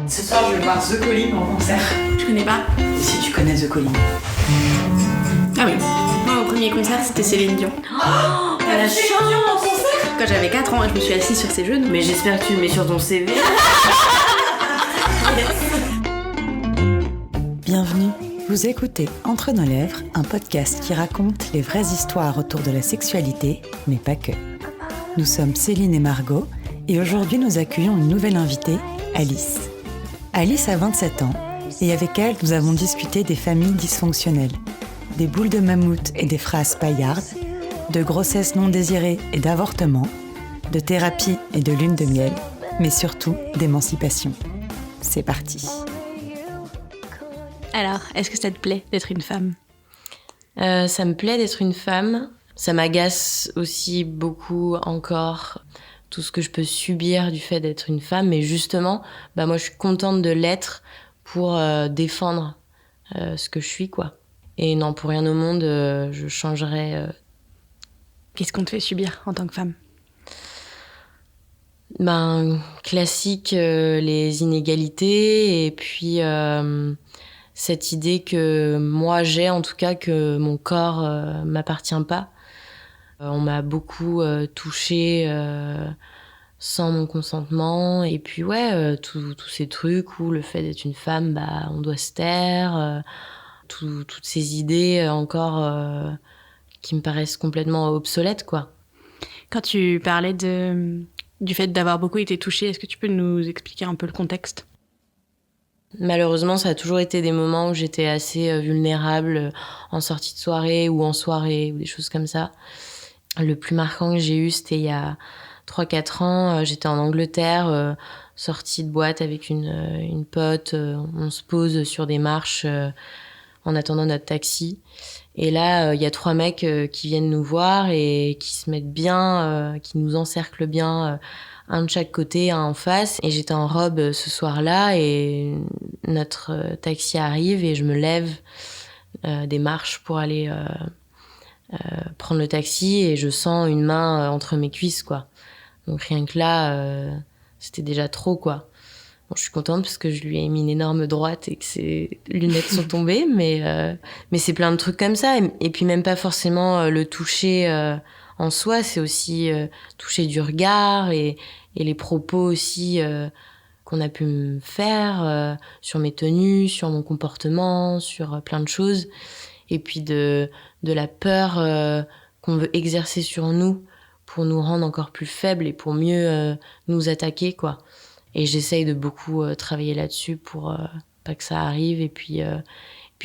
Ce soir, je vais voir The Calling en concert. Je connais pas. Si tu connais The Calling. Ah oui. Moi, mon premier concert, c'était Céline Dion. Oh, t'as la Céline Dion en concert? Quand j'avais 4 ans, je me suis assise sur ses genoux. Mais j'espère que tu le mets sur ton CV. Bienvenue, vous écoutez Entre nos lèvres, un podcast qui raconte les vraies histoires autour de la sexualité, mais pas que. Nous sommes Céline et Margot, et aujourd'hui nous accueillons une nouvelle invitée, Alice. Alice a 27 ans, et avec elle nous avons discuté des familles dysfonctionnelles, des boules de mammouth et des phrases paillardes, de grossesse non désirée et d'avortement, de thérapie et de lune de miel, mais surtout d'émancipation. C'est parti. Alors, est-ce que ça te plaît d'être une femme ? Ça me plaît d'être une femme. Ça m'agace aussi beaucoup encore tout ce que je peux subir du fait d'être une femme. Mais justement, moi je suis contente de l'être pour défendre ce que je suis, quoi. Et non, pour rien au monde, je changerais. Qu'est-ce qu'on te fait subir en tant que femme ? Classique, les inégalités et puis cette idée que moi j'ai, en tout cas, que mon corps m'appartient pas. On m'a beaucoup touchée sans mon consentement. Et puis tous ces trucs où le fait d'être une femme, on doit se taire. Toutes ces idées encore qui me paraissent complètement obsolètes, quoi. Quand tu parlais du fait d'avoir beaucoup été touchée, est-ce que tu peux nous expliquer un peu le contexte ? Malheureusement, ça a toujours été des moments où j'étais assez vulnérable en sortie de soirée ou en soirée ou des choses comme ça. Le plus marquant que j'ai eu, c'était il y a 3-4 ans. J'étais en Angleterre, sortie de boîte avec une pote. On se pose sur des marches en attendant notre taxi. Et là, il y a 3 mecs qui viennent nous voir et qui se mettent bien, qui nous encerclent bien, un de chaque côté, un en face. Et j'étais en robe ce soir-là et notre taxi arrive et je me lève des marches pour aller prendre le taxi et je sens une main entre mes cuisses, quoi. Donc rien que là, c'était déjà trop, quoi. Bon, je suis contente parce que je lui ai mis une énorme droite et que ses lunettes sont tombées, mais c'est plein de trucs comme ça. Et puis même pas forcément le toucher en soi, c'est aussi toucher du regard et les propos aussi qu'on a pu me faire sur mes tenues, sur mon comportement, sur plein de choses. Et puis de la peur qu'on veut exercer sur nous pour nous rendre encore plus faibles et pour mieux nous attaquer, quoi. Et j'essaye de beaucoup travailler là-dessus pour pas que ça arrive et puis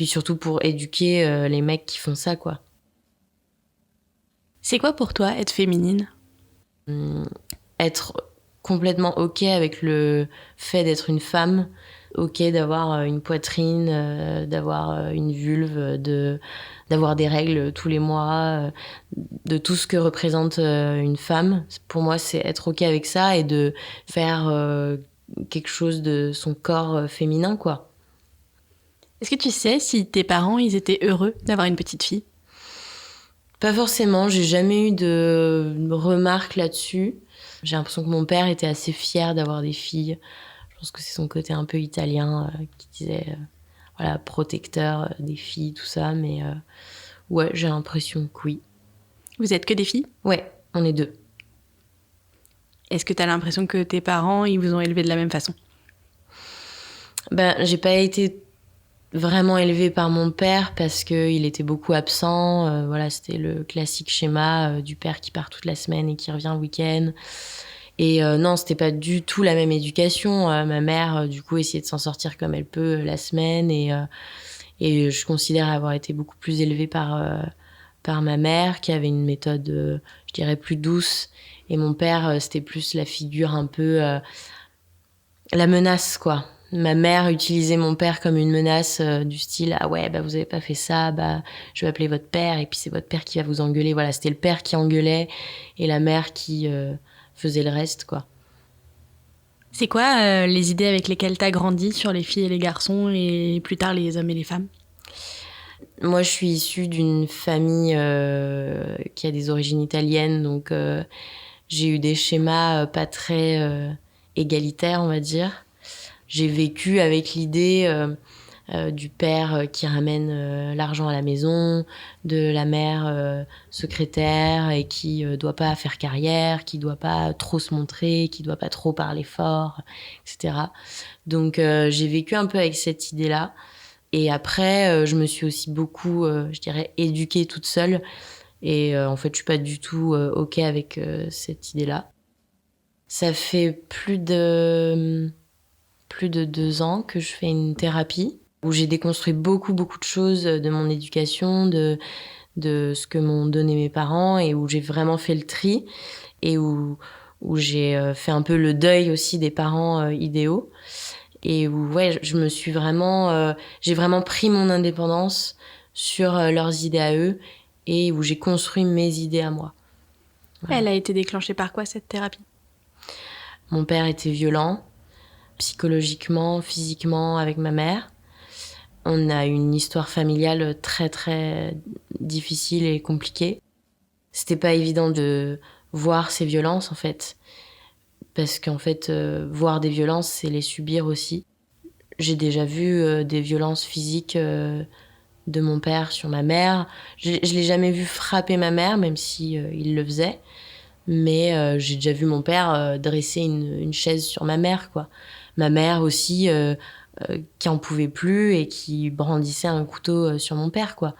surtout pour éduquer les mecs qui font ça, quoi. C'est quoi pour toi être féminine ? Être complètement OK avec le fait d'être une femme, OK d'avoir une poitrine, d'avoir une vulve, d'avoir des règles tous les mois, de tout ce que représente une femme. Pour moi, c'est être OK avec ça et de faire quelque chose de son corps féminin, quoi. Est-ce que tu sais si tes parents, ils étaient heureux d'avoir une petite fille ? Pas forcément, j'ai jamais eu de remarques là-dessus. J'ai l'impression que mon père était assez fier d'avoir des filles. Je pense que c'est son côté un peu italien qui disait protecteur des filles, tout ça. Mais j'ai l'impression que oui. Vous êtes que des filles ? Ouais, on est 2. Est-ce que t'as l'impression que tes parents, ils vous ont élevée de la même façon ? J'ai pas été vraiment élevée par mon père parce qu'il était beaucoup absent. C'était le classique schéma du père qui part toute la semaine et qui revient le week-end. Et non, c'était pas du tout la même éducation. Ma mère, du coup, essayait de s'en sortir comme elle peut la semaine. Et je considère avoir été beaucoup plus élevée par ma mère, qui avait une méthode, je dirais, plus douce. Et mon père, c'était plus la figure un peu... la menace, quoi. Ma mère utilisait mon père comme une menace du style « Ah ouais, vous avez pas fait ça, je vais appeler votre père et puis c'est votre père qui va vous engueuler. » Voilà, c'était le père qui engueulait et la mère qui faisait le reste, quoi. C'est quoi les idées avec lesquelles t'as grandi sur les filles et les garçons et plus tard les hommes et les femmes ? Moi, je suis issue d'une famille qui a des origines italiennes, donc j'ai eu des schémas pas très égalitaires, on va dire. j'ai vécu avec l'idée du père qui ramène l'argent à la maison, de la mère secrétaire et qui doit pas faire carrière, qui doit pas trop se montrer, qui doit pas trop parler fort, etc. Donc j'ai vécu un peu avec cette idée-là. Et après, je me suis aussi beaucoup, je dirais, éduquée toute seule. Et en fait, je suis pas du tout OK avec cette idée-là. Ça fait plus de 2 ans que je fais une thérapie où j'ai déconstruit beaucoup de choses de mon éducation, de ce que m'ont donné mes parents et où j'ai vraiment fait le tri et où j'ai fait un peu le deuil aussi des parents idéaux et où je me suis vraiment j'ai vraiment pris mon indépendance sur leurs idées à eux et où j'ai construit mes idées à moi. Voilà. Elle a été déclenchée par quoi cette thérapie ? Mon père était violent, psychologiquement, physiquement avec ma mère. On a une histoire familiale très très difficile et compliquée. C'était pas évident de voir ces violences en fait, parce qu'en fait voir des violences c'est les subir aussi. J'ai déjà vu des violences physiques de mon père sur ma mère. Je l'ai jamais vu frapper ma mère, même si il le faisait. Mais j'ai déjà vu mon père dresser une chaise sur ma mère, quoi. Ma mère aussi, qui en pouvait plus et qui brandissait un couteau sur mon père, quoi.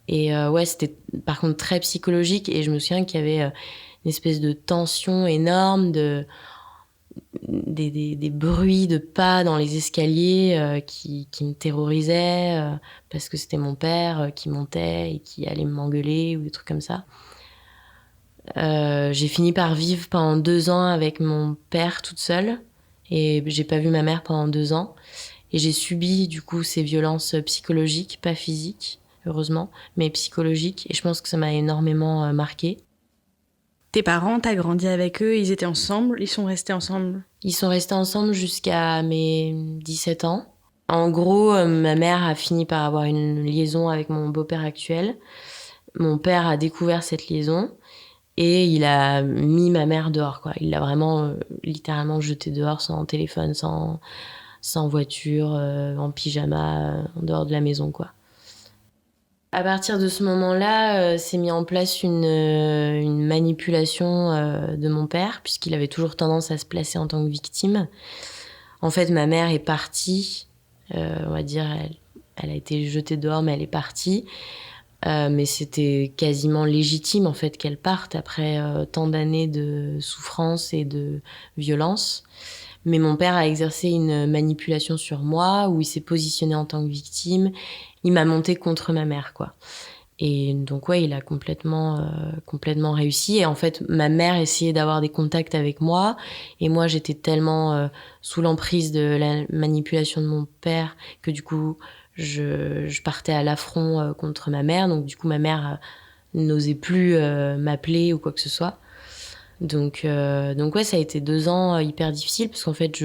Et c'était par contre très psychologique. Et je me souviens qu'il y avait une espèce de tension énorme, des bruits de pas dans les escaliers qui me terrorisaient parce que c'était mon père qui montait et qui allait m'engueuler ou des trucs comme ça. J'ai fini par vivre pendant 2 ans avec mon père toute seule et j'ai pas vu ma mère pendant 2 ans et j'ai subi du coup ces violences psychologiques, pas physiques heureusement, mais psychologiques et je pense que ça m'a énormément marquée. Tes parents, t'as grandi avec eux, ils étaient ensemble, ils sont restés ensemble ? Ils sont restés ensemble jusqu'à mes 17 ans. En gros, ma mère a fini par avoir une liaison avec mon beau-père actuel. Mon père a découvert cette liaison et il a mis ma mère dehors, quoi. Il l'a vraiment littéralement jetée dehors, sans téléphone, sans voiture, en pyjama, en dehors de la maison, quoi. À partir de ce moment-là, s'est mis en place une manipulation de mon père, puisqu'il avait toujours tendance à se placer en tant que victime. En fait, ma mère est partie, on va dire, elle a été jetée dehors, mais elle est partie. Mais c'était quasiment légitime, en fait, qu'elle parte après tant d'années de souffrance et de violence. Mais mon père a exercé une manipulation sur moi, où il s'est positionné en tant que victime. Il m'a monté contre ma mère, quoi. Et donc, il a complètement réussi. Et en fait, ma mère essayait d'avoir des contacts avec moi. Et moi, j'étais tellement sous l'emprise de la manipulation de mon père que du coup, je partais à l'affront contre ma mère. Donc, du coup, ma mère n'osait plus m'appeler ou quoi que ce soit. Donc, ça a été 2 ans hyper difficiles parce qu'en fait,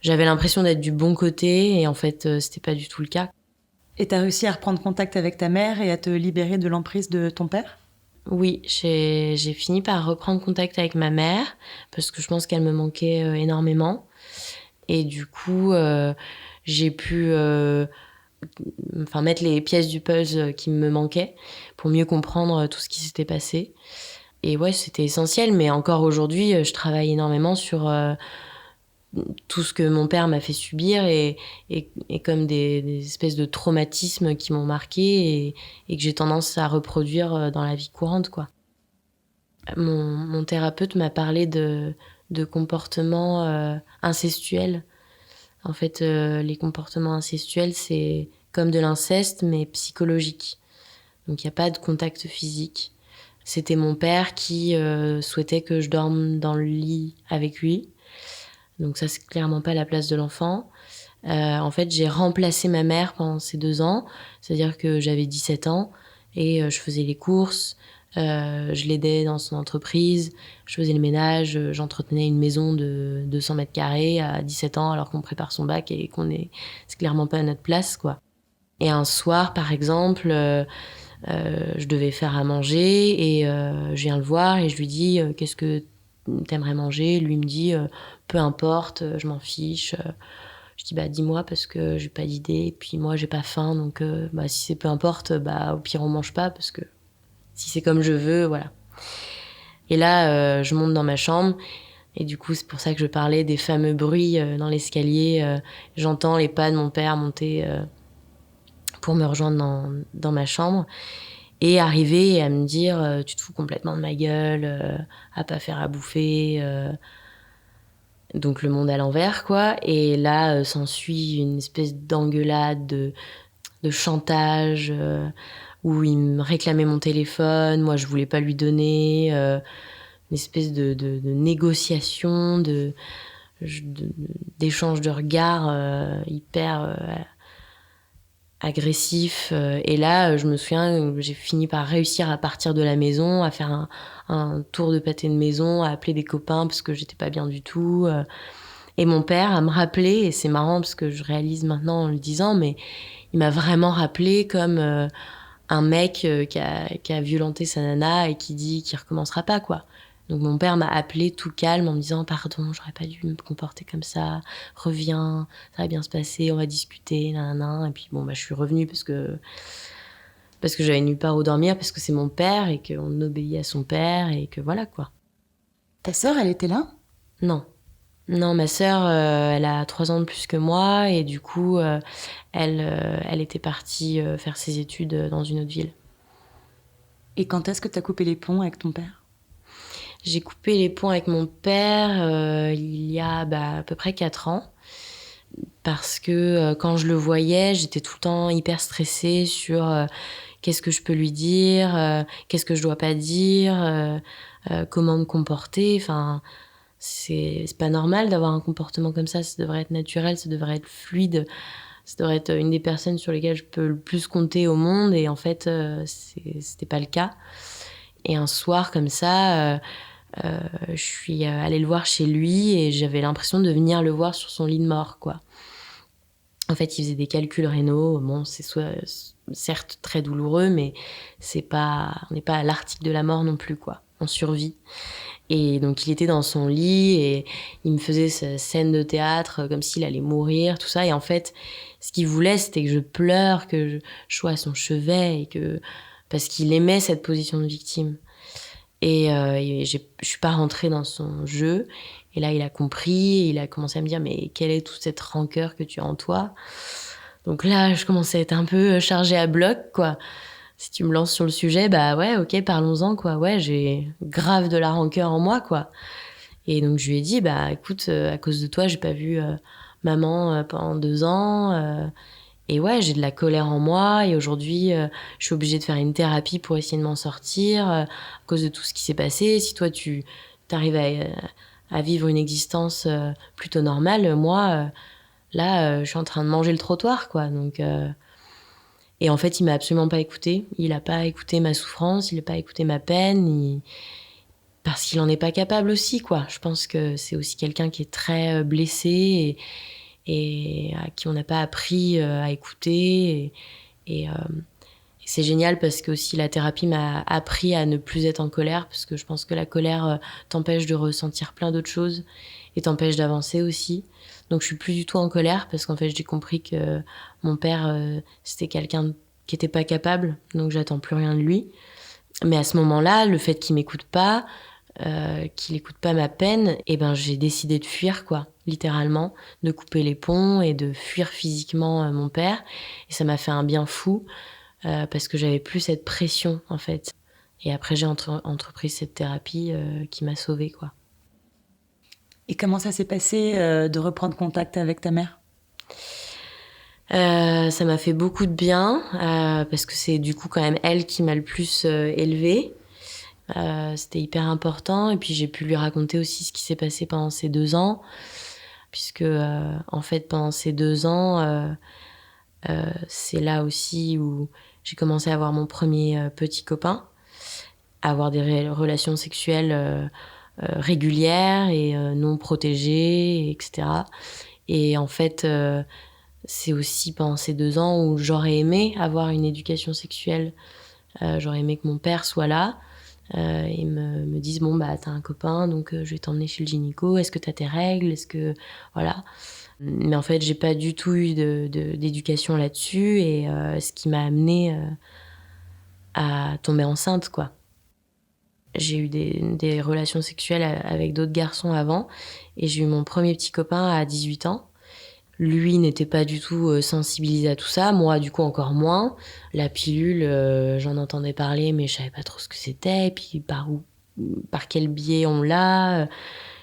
j'avais l'impression d'être du bon côté et en fait, c'était pas du tout le cas. Et t'as réussi à reprendre contact avec ta mère et à te libérer de l'emprise de ton père ? Oui, j'ai fini par reprendre contact avec ma mère parce que je pense qu'elle me manquait énormément. Et du coup, j'ai pu mettre les pièces du puzzle qui me manquaient pour mieux comprendre tout ce qui s'était passé. Et c'était essentiel, mais encore aujourd'hui, je travaille énormément sur tout ce que mon père m'a fait subir et comme des espèces de traumatismes qui m'ont marqué et que j'ai tendance à reproduire dans la vie courante, quoi. Mon thérapeute m'a parlé de comportements incestuels. En fait, les comportements incestuels, c'est comme de l'inceste, mais psychologique. Donc, il n'y a pas de contact physique. C'était mon père qui souhaitait que je dorme dans le lit avec lui. Donc ça, c'est clairement pas la place de l'enfant. En fait, j'ai remplacé ma mère pendant ces 2 ans. C'est-à-dire que j'avais 17 ans et je faisais les courses, je l'aidais dans son entreprise, je faisais le ménage, j'entretenais une maison de 200 mètres carrés à 17 ans alors qu'on prépare son bac et c'est clairement pas à notre place, quoi. Et un soir, par exemple, je devais faire à manger et je viens le voir et je lui dis « Qu'est-ce que t'aimerais manger ?» Lui me dit peu importe, je m'en fiche. Je dis dis-moi parce que j'ai pas d'idée, et puis moi j'ai pas faim, donc si c'est peu importe, au pire on mange pas, parce que si c'est comme je veux, voilà. Et là, je monte dans ma chambre, et du coup c'est pour ça que je parlais des fameux bruits dans l'escalier. J'entends les pas de mon père monter pour me rejoindre dans ma chambre, et arriver et à me dire tu te fous complètement de ma gueule, à pas faire à bouffer, donc le monde à l'envers, quoi. Et là s'ensuit une espèce d'engueulade, de chantage, où il me réclamait mon téléphone, moi je voulais pas lui donner, une espèce de négociation, d'échange de regards hyper agressif. Et là, je me souviens, j'ai fini par réussir à partir de la maison, à faire un tour de pâté de maison, à appeler des copains parce que j'étais pas bien du tout. Et mon père à me rappeler, et c'est marrant parce que je réalise maintenant en le disant, mais il m'a vraiment rappelé comme un mec qui a violenté sa nana et qui dit qu'il recommencera pas, quoi. Donc mon père m'a appelé tout calme en me disant « Pardon, j'aurais pas dû me comporter comme ça, reviens, ça va bien se passer, on va discuter, nanana. » Et puis je suis revenue parce que j'avais nulle part où dormir, parce que c'est mon père et qu'on obéit à son père et que voilà, quoi. Ta sœur, elle était là? Non. Non, ma sœur, elle a 3 ans de plus que moi, et du coup, elle était partie faire ses études dans une autre ville. Et quand est-ce que tu as coupé les ponts avec ton père? J'ai coupé les ponts avec mon père il y a à peu près 4 ans, parce que quand je le voyais, j'étais tout le temps hyper stressée sur qu'est-ce que je peux lui dire, qu'est-ce que je dois pas dire, comment me comporter. Enfin, c'est pas normal d'avoir un comportement comme ça devrait être naturel, ça devrait être fluide, ça devrait être une des personnes sur lesquelles je peux le plus compter au monde, et en fait, c'était pas le cas. Et un soir comme ça, je suis allée le voir chez lui, et j'avais l'impression de venir le voir sur son lit de mort, quoi. En fait, il faisait des calculs rénaux. Bon, c'est certes très douloureux, mais on n'est pas à l'article de la mort non plus, quoi. On survit. Et donc, il était dans son lit et il me faisait sa scène de théâtre comme s'il allait mourir, tout ça. Et en fait, ce qu'il voulait, c'était que je pleure, que je sois à son chevet, parce qu'il aimait cette position de victime. Et je suis pas rentrée dans son jeu. Et là, il a compris, et il a commencé à me dire « Mais quelle est toute cette rancœur que tu as en toi ?» Donc là, je commençais à être un peu chargée à bloc, quoi. Si tu me lances sur le sujet, ouais, ok, parlons-en, quoi. Ouais, j'ai grave de la rancœur en moi, quoi. Et donc, je lui ai dit « Écoute, à cause de toi, j'ai pas vu maman pendant 2 ans. Et ouais, j'ai de la colère en moi, et aujourd'hui, je suis obligée de faire une thérapie pour essayer de m'en sortir à cause de tout ce qui s'est passé. Si toi, tu t'arrives à vivre une existence plutôt normale, moi, là, je suis en train de manger le trottoir, quoi. » Donc, et en fait, il m'a absolument pas écoutée. Il a pas écouté ma souffrance, il a pas écouté ma peine, parce qu'il en est pas capable aussi, quoi. Je pense que c'est aussi quelqu'un qui est très blessé, et à qui on n'a pas appris à écouter. Et c'est génial parce que aussi la thérapie m'a appris à ne plus être en colère, parce que je pense que la colère t'empêche de ressentir plein d'autres choses et t'empêche d'avancer aussi. Donc je suis plus du tout en colère, parce qu'en fait j'ai compris que mon père c'était quelqu'un qui était pas capable, donc j'attends plus rien de lui. Mais à ce moment-là, le fait qu'il m'écoute pas, qu'il écoute pas ma peine, et j'ai décidé de fuir, quoi, littéralement, de couper les ponts et de fuir physiquement mon père. Et ça m'a fait un bien fou, parce que j'avais plus cette pression, en fait. Et après, j'ai entrepris cette thérapie qui m'a sauvée, quoi. Et comment ça s'est passé de reprendre contact avec ta mère ? Ça m'a fait beaucoup de bien, parce que c'est du coup quand même elle qui m'a le plus élevée. C'était hyper important, et puis j'ai pu lui raconter aussi ce qui s'est passé pendant ces 2 ans, puisque en fait pendant ces 2 ans, c'est là aussi où j'ai commencé à avoir mon premier petit copain, à avoir des relations sexuelles régulières et non protégées, etc. Et en fait, c'est aussi pendant ces 2 ans où j'aurais aimé avoir une éducation sexuelle. J'aurais aimé que mon père soit là. Ils me disent, bon, bah, t'as un copain, donc je vais t'emmener chez le gynéco. Est-ce que t'as tes règles? Est-ce que... Voilà. Mais en fait, j'ai pas du tout eu d'éducation là-dessus, et ce qui m'a amenée à tomber enceinte, quoi. J'ai eu des relations sexuelles avec d'autres garçons avant, et j'ai eu mon premier petit copain à 18 ans. Lui n'était pas du tout sensibilisé à tout ça, moi du coup encore moins. La pilule, j'en entendais parler, mais je savais pas trop ce que c'était, et puis par quel biais on l'a,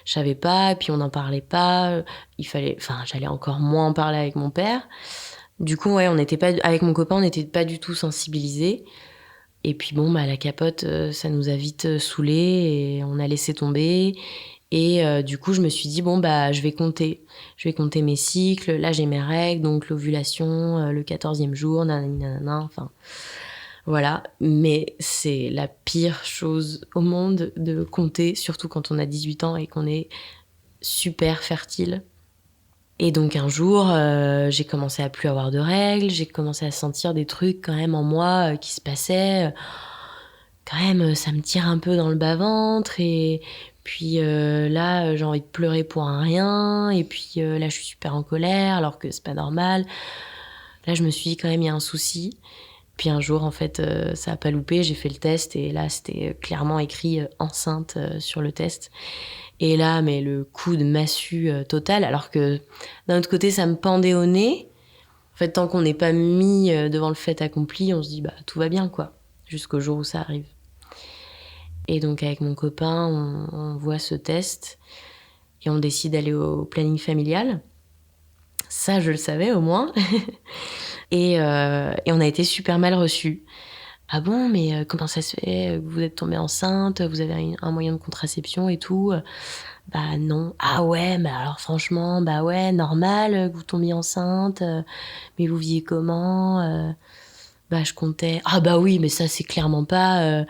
je savais pas, et puis on n'en parlait pas. J'allais encore moins en parler avec mon père. Du coup, ouais, avec mon copain, on n'était pas du tout sensibilisés. Et puis bon, bah, la capote, ça nous a vite saoulés, et on a laissé tomber. Et du coup, je me suis dit, bon, bah, je vais compter. Je vais compter mes cycles. Là, j'ai mes règles, donc l'ovulation, le 14e jour, nanana, enfin, voilà. Mais c'est la pire chose au monde de compter, surtout quand on a 18 ans et qu'on est super fertile. Et donc un jour, j'ai commencé à plus avoir de règles, j'ai commencé à sentir des trucs quand même en moi qui se passaient. Quand même, ça me tire un peu dans le bas-ventre, et puis là, j'ai envie de pleurer pour un rien, et puis là, je suis super en colère alors que c'est pas normal. Là, je me suis dit quand même, il y a un souci. Puis un jour, en fait, ça a pas loupé, j'ai fait le test, et là, c'était clairement écrit enceinte sur le test. Et là, mais le coup de massue total, alors que d'un autre côté, ça me pendait au nez. En fait, tant qu'on n'est pas mis devant le fait accompli, on se dit, bah, tout va bien, quoi, jusqu'au jour où ça arrive. Et donc, avec mon copain, on voit ce test, et on décide d'aller au planning familial. Ça, je le savais, au moins. Et on a été super mal reçus. Ah bon, mais comment ça se fait? Vous êtes tombée enceinte, vous avez un moyen de contraception et tout? Bah non. Ah ouais, mais alors franchement, bah ouais, normal que vous tombiez enceinte, mais vous viviez comment? Bah je comptais. Ah bah oui, mais ça c'est clairement pas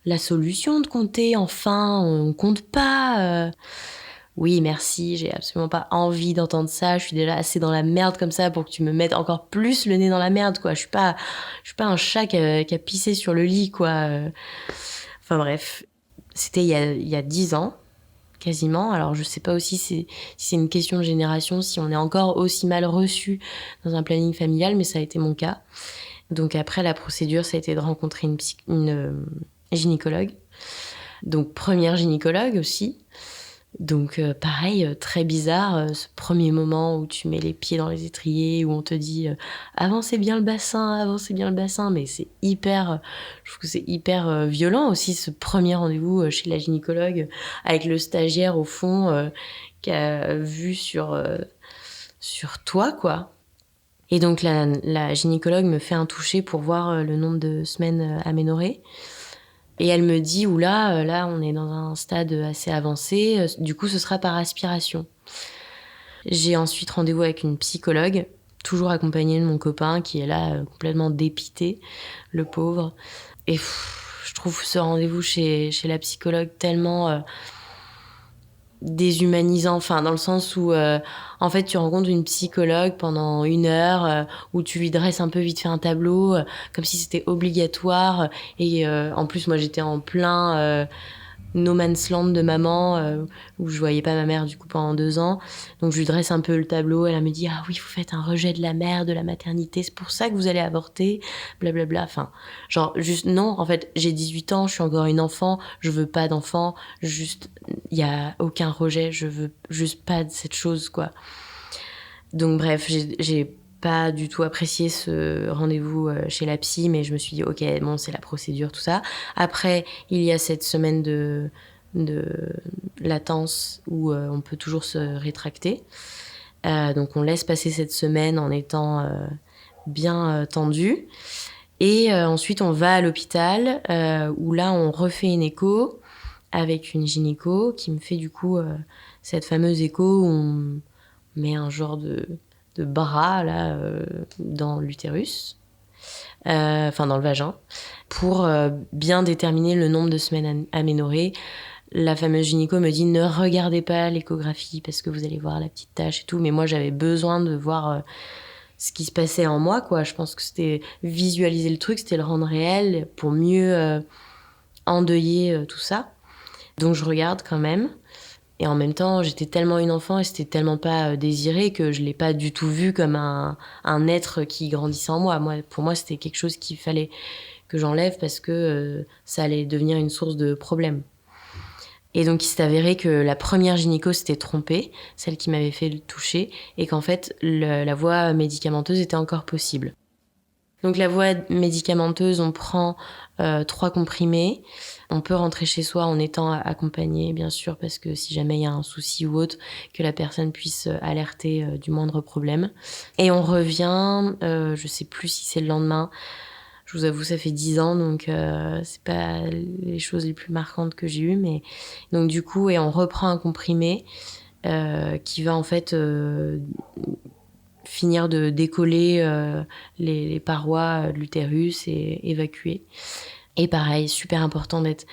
la solution de compter, enfin, on compte pas. Oui, merci, j'ai absolument pas envie d'entendre ça, je suis déjà assez dans la merde comme ça pour que tu me mettes encore plus le nez dans la merde, quoi. Je suis pas un chat qui a pissé sur le lit, quoi. Enfin bref, c'était il y a 10 ans, quasiment. Alors je sais pas aussi si c'est une question de génération, si on est encore aussi mal reçu dans un planning familial, mais ça a été mon cas. Donc après, la procédure, ça a été de rencontrer une gynécologue. Donc première gynécologue aussi. Donc pareil, très bizarre, ce premier moment où tu mets les pieds dans les étriers, où on te dit avancez bien le bassin, mais c'est hyper, je trouve que c'est hyper violent aussi, ce premier rendez-vous chez la gynécologue, avec le stagiaire au fond qui a vu sur toi, quoi. Et donc la gynécologue me fait un toucher pour voir le nombre de semaines aménorrhées. Et elle me dit, oula, là, on est dans un stade assez avancé, du coup, ce sera par aspiration. J'ai ensuite rendez-vous avec une psychologue, toujours accompagnée de mon copain, qui est là, complètement dépité, le pauvre. Et je trouve ce rendez-vous chez la psychologue tellement déshumanisant, enfin dans le sens où en fait tu rencontres une psychologue pendant 1 heure où tu lui dresses un peu vite fait un tableau comme si c'était obligatoire, et en plus moi j'étais en plein no man's land de maman où je voyais pas ma mère du coup pendant 2 ans, donc je lui dresse un peu le tableau, elle me dit ah oui vous faites un rejet de la mère, de la maternité, c'est pour ça que vous allez avorter, blablabla, enfin genre juste non, en fait j'ai 18 ans, je suis encore une enfant, je veux pas d'enfant, juste il y a aucun rejet, je veux juste pas de cette chose, quoi. Donc bref, j'ai pas du tout apprécié ce rendez-vous chez la psy, mais je me suis dit ok, bon c'est la procédure, tout ça. Après il y a cette semaine de latence où on peut toujours se rétracter, donc on laisse passer cette semaine en étant bien tendu, et ensuite on va à l'hôpital où là on refait une écho avec une gynéco qui me fait du coup cette fameuse écho où on met un genre de bras là dans l'utérus, enfin dans le vagin, pour bien déterminer le nombre de semaines aménorrhées. La fameuse gynéco me dit ne regardez pas l'échographie parce que vous allez voir la petite tache et tout, mais moi j'avais besoin de voir ce qui se passait en moi, quoi. Je pense que c'était visualiser le truc, c'était le rendre réel pour mieux endeuiller tout ça. Donc je regarde quand même. Et en même temps, j'étais tellement une enfant et c'était tellement pas désiré que je l'ai pas du tout vu comme un être qui grandissait en moi. Pour moi, c'était quelque chose qu'il fallait que j'enlève parce que ça allait devenir une source de problème. Et donc, il s'est avéré que la première gynéco s'était trompée, celle qui m'avait fait le toucher, et qu'en fait, la voie médicamenteuse était encore possible. Donc, la voie médicamenteuse, on prend 3 comprimés. On peut rentrer chez soi en étant accompagné, bien sûr, parce que si jamais il y a un souci ou autre, que la personne puisse alerter du moindre problème. Et on revient, je sais plus si c'est le lendemain. Je vous avoue, ça fait 10 ans, donc c'est pas les choses les plus marquantes que j'ai eues. Mais donc du coup, on reprend un comprimé qui va en fait finir de décoller les parois de l'utérus et évacuer. Et pareil, super important d'être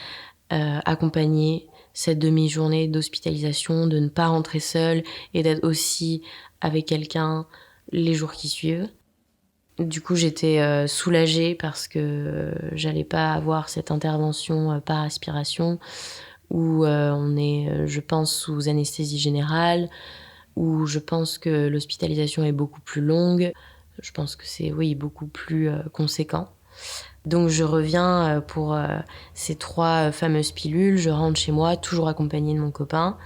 accompagné cette demi-journée d'hospitalisation, de ne pas rentrer seule et d'être aussi avec quelqu'un les jours qui suivent. Du coup, j'étais soulagée parce que j'allais pas avoir cette intervention par aspiration où on est, je pense, sous anesthésie générale, où je pense que l'hospitalisation est beaucoup plus longue. Je pense que c'est, oui, beaucoup plus conséquent. Donc je reviens pour ces 3 fameuses pilules, je rentre chez moi, toujours accompagnée de mon copain,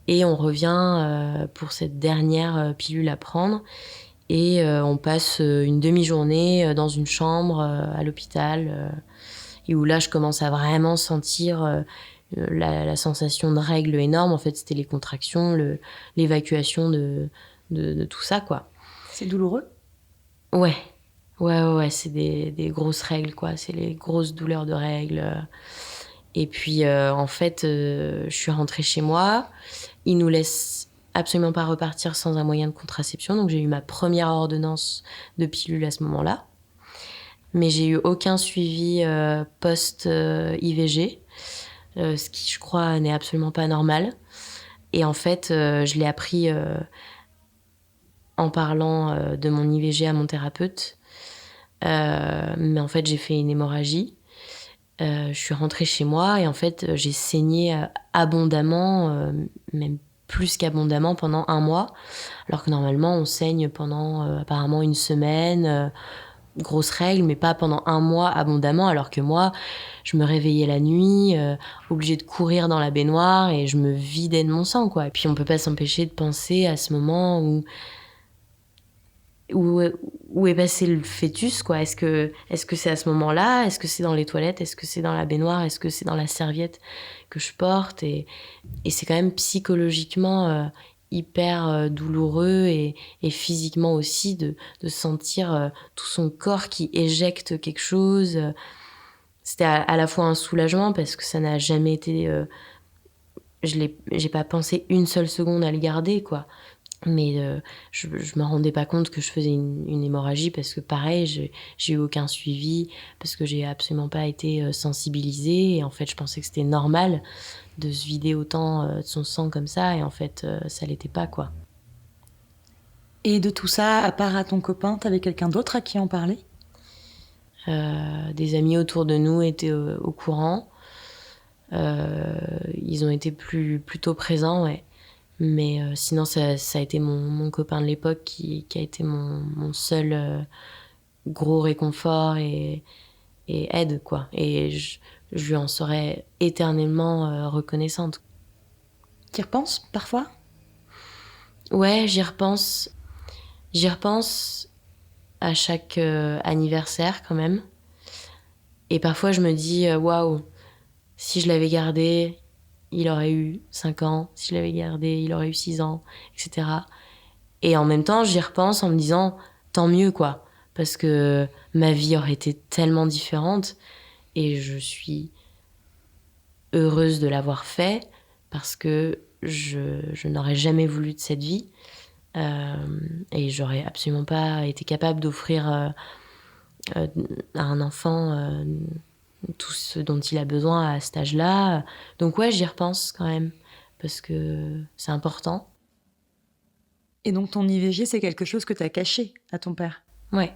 et on revient pour cette dernière pilule à prendre, et on passe une demi-journée dans une chambre à l'hôpital, et où là je commence à vraiment sentir la sensation de règles énorme. En fait, c'était les contractions, l'évacuation de tout ça, quoi. C'est douloureux ? Ouais, c'est des grosses règles, quoi. C'est les grosses douleurs de règles. Et puis, en fait, je suis rentrée chez moi. Ils nous laissent absolument pas repartir sans un moyen de contraception. Donc, j'ai eu ma première ordonnance de pilule à ce moment-là. Mais j'ai eu aucun suivi post-IVG, ce qui, je crois, n'est absolument pas normal. Et en fait, je l'ai appris en parlant de mon IVG à mon thérapeute. Mais en fait, j'ai fait une hémorragie. Je suis rentrée chez moi et en fait, j'ai saigné abondamment, même plus qu'abondamment pendant 1 mois. Alors que normalement, on saigne pendant apparemment 1 semaine, grosse règle, mais pas pendant 1 mois abondamment. Alors que moi, je me réveillais la nuit, obligée de courir dans la baignoire et je me vidais de mon sang, quoi. Et puis, on peut pas s'empêcher de penser à ce moment où est passé le fœtus, quoi. Est-ce que c'est à ce moment-là? Est-ce que c'est dans les toilettes? Est-ce que c'est dans la baignoire? Est-ce que c'est dans la serviette que je porte? Et c'est quand même psychologiquement hyper douloureux et physiquement aussi de sentir tout son corps qui éjecte quelque chose. C'était à la fois un soulagement parce que ça n'a jamais été... j'ai pas pensé une seule seconde à le garder, quoi. Mais je me rendais pas compte que je faisais une hémorragie parce que pareil, j'ai eu aucun suivi, parce que j'ai absolument pas été sensibilisée. Et en fait, je pensais que c'était normal de se vider autant de son sang comme ça. Et en fait, ça l'était pas, quoi. Et de tout ça, à part à ton copain, t'avais quelqu'un d'autre à qui en parler ? Des amis autour de nous étaient au courant. Ils ont été plutôt présents, ouais. Mais sinon, ça a été mon copain de l'époque qui a été mon seul gros réconfort et aide, quoi. Et je lui en serai éternellement reconnaissante. Tu y repenses parfois ? Ouais, j'y repense. J'y repense à chaque anniversaire, quand même. Et parfois, je me dis, waouh, si je l'avais gardé... il aurait eu 5 ans, si je l'avais gardé, il aurait eu 6 ans, etc. Et en même temps, j'y repense en me disant, tant mieux, quoi. Parce que ma vie aurait été tellement différente et je suis heureuse de l'avoir fait parce que je n'aurais jamais voulu de cette vie. Et j'aurais absolument pas été capable d'offrir à un enfant... tout ce dont il a besoin à cet âge-là. Donc ouais, j'y repense quand même, parce que c'est important. Et donc ton IVG, c'est quelque chose que t'as caché à ton père ? Ouais.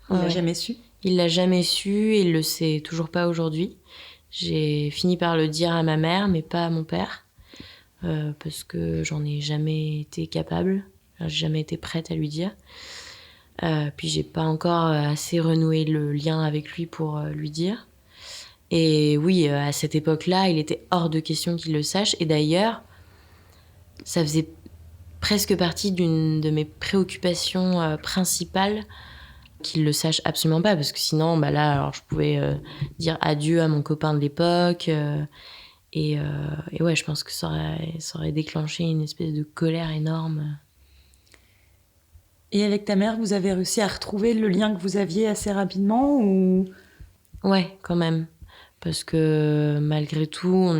Il l'a jamais su ? Il l'a jamais su et il le sait toujours pas aujourd'hui. J'ai fini par le dire à ma mère, mais pas à mon père, parce que j'en ai jamais été capable. J'ai jamais été prête à lui dire. Puis j'ai pas encore assez renoué le lien avec lui pour lui dire. Et oui, à cette époque-là, il était hors de question qu'il le sache. Et d'ailleurs, ça faisait presque partie d'une de mes préoccupations principales qu'il le sache absolument pas, parce que sinon, bah là, alors je pouvais dire adieu à mon copain de l'époque. Et ouais, je pense que ça aurait déclenché une espèce de colère énorme. Et avec ta mère, vous avez réussi à retrouver le lien que vous aviez assez rapidement ou... Ouais, quand même. Parce que malgré tout,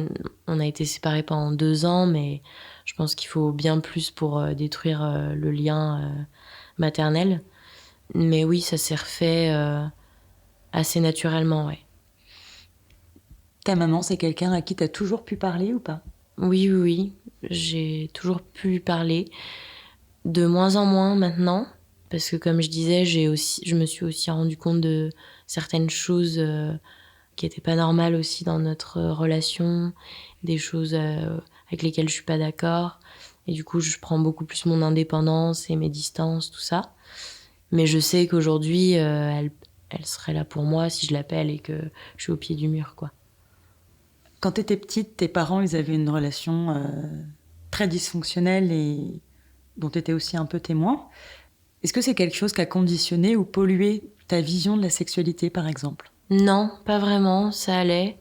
on a été séparés pendant 2 ans, mais je pense qu'il faut bien plus pour détruire le lien maternel. Mais oui, ça s'est refait assez naturellement, ouais. Ta maman, c'est quelqu'un à qui t'as toujours pu parler ou pas? Oui. J'ai toujours pu lui parler. De moins en moins maintenant. Parce que comme je disais, je me suis aussi rendu compte de certaines choses qui n'étaient pas normales aussi dans notre relation. Des choses avec lesquelles je suis pas d'accord. Et du coup, je prends beaucoup plus mon indépendance et mes distances, tout ça. Mais je sais qu'aujourd'hui, elle serait là pour moi si je l'appelle et que je suis au pied du mur, quoi. Quand t'étais petite, tes parents, ils avaient une relation très dysfonctionnelle et dont t'étais aussi un peu témoin. Est-ce que c'est quelque chose qui a conditionné ou pollué ta vision de la sexualité, par exemple? Non, pas vraiment, ça allait.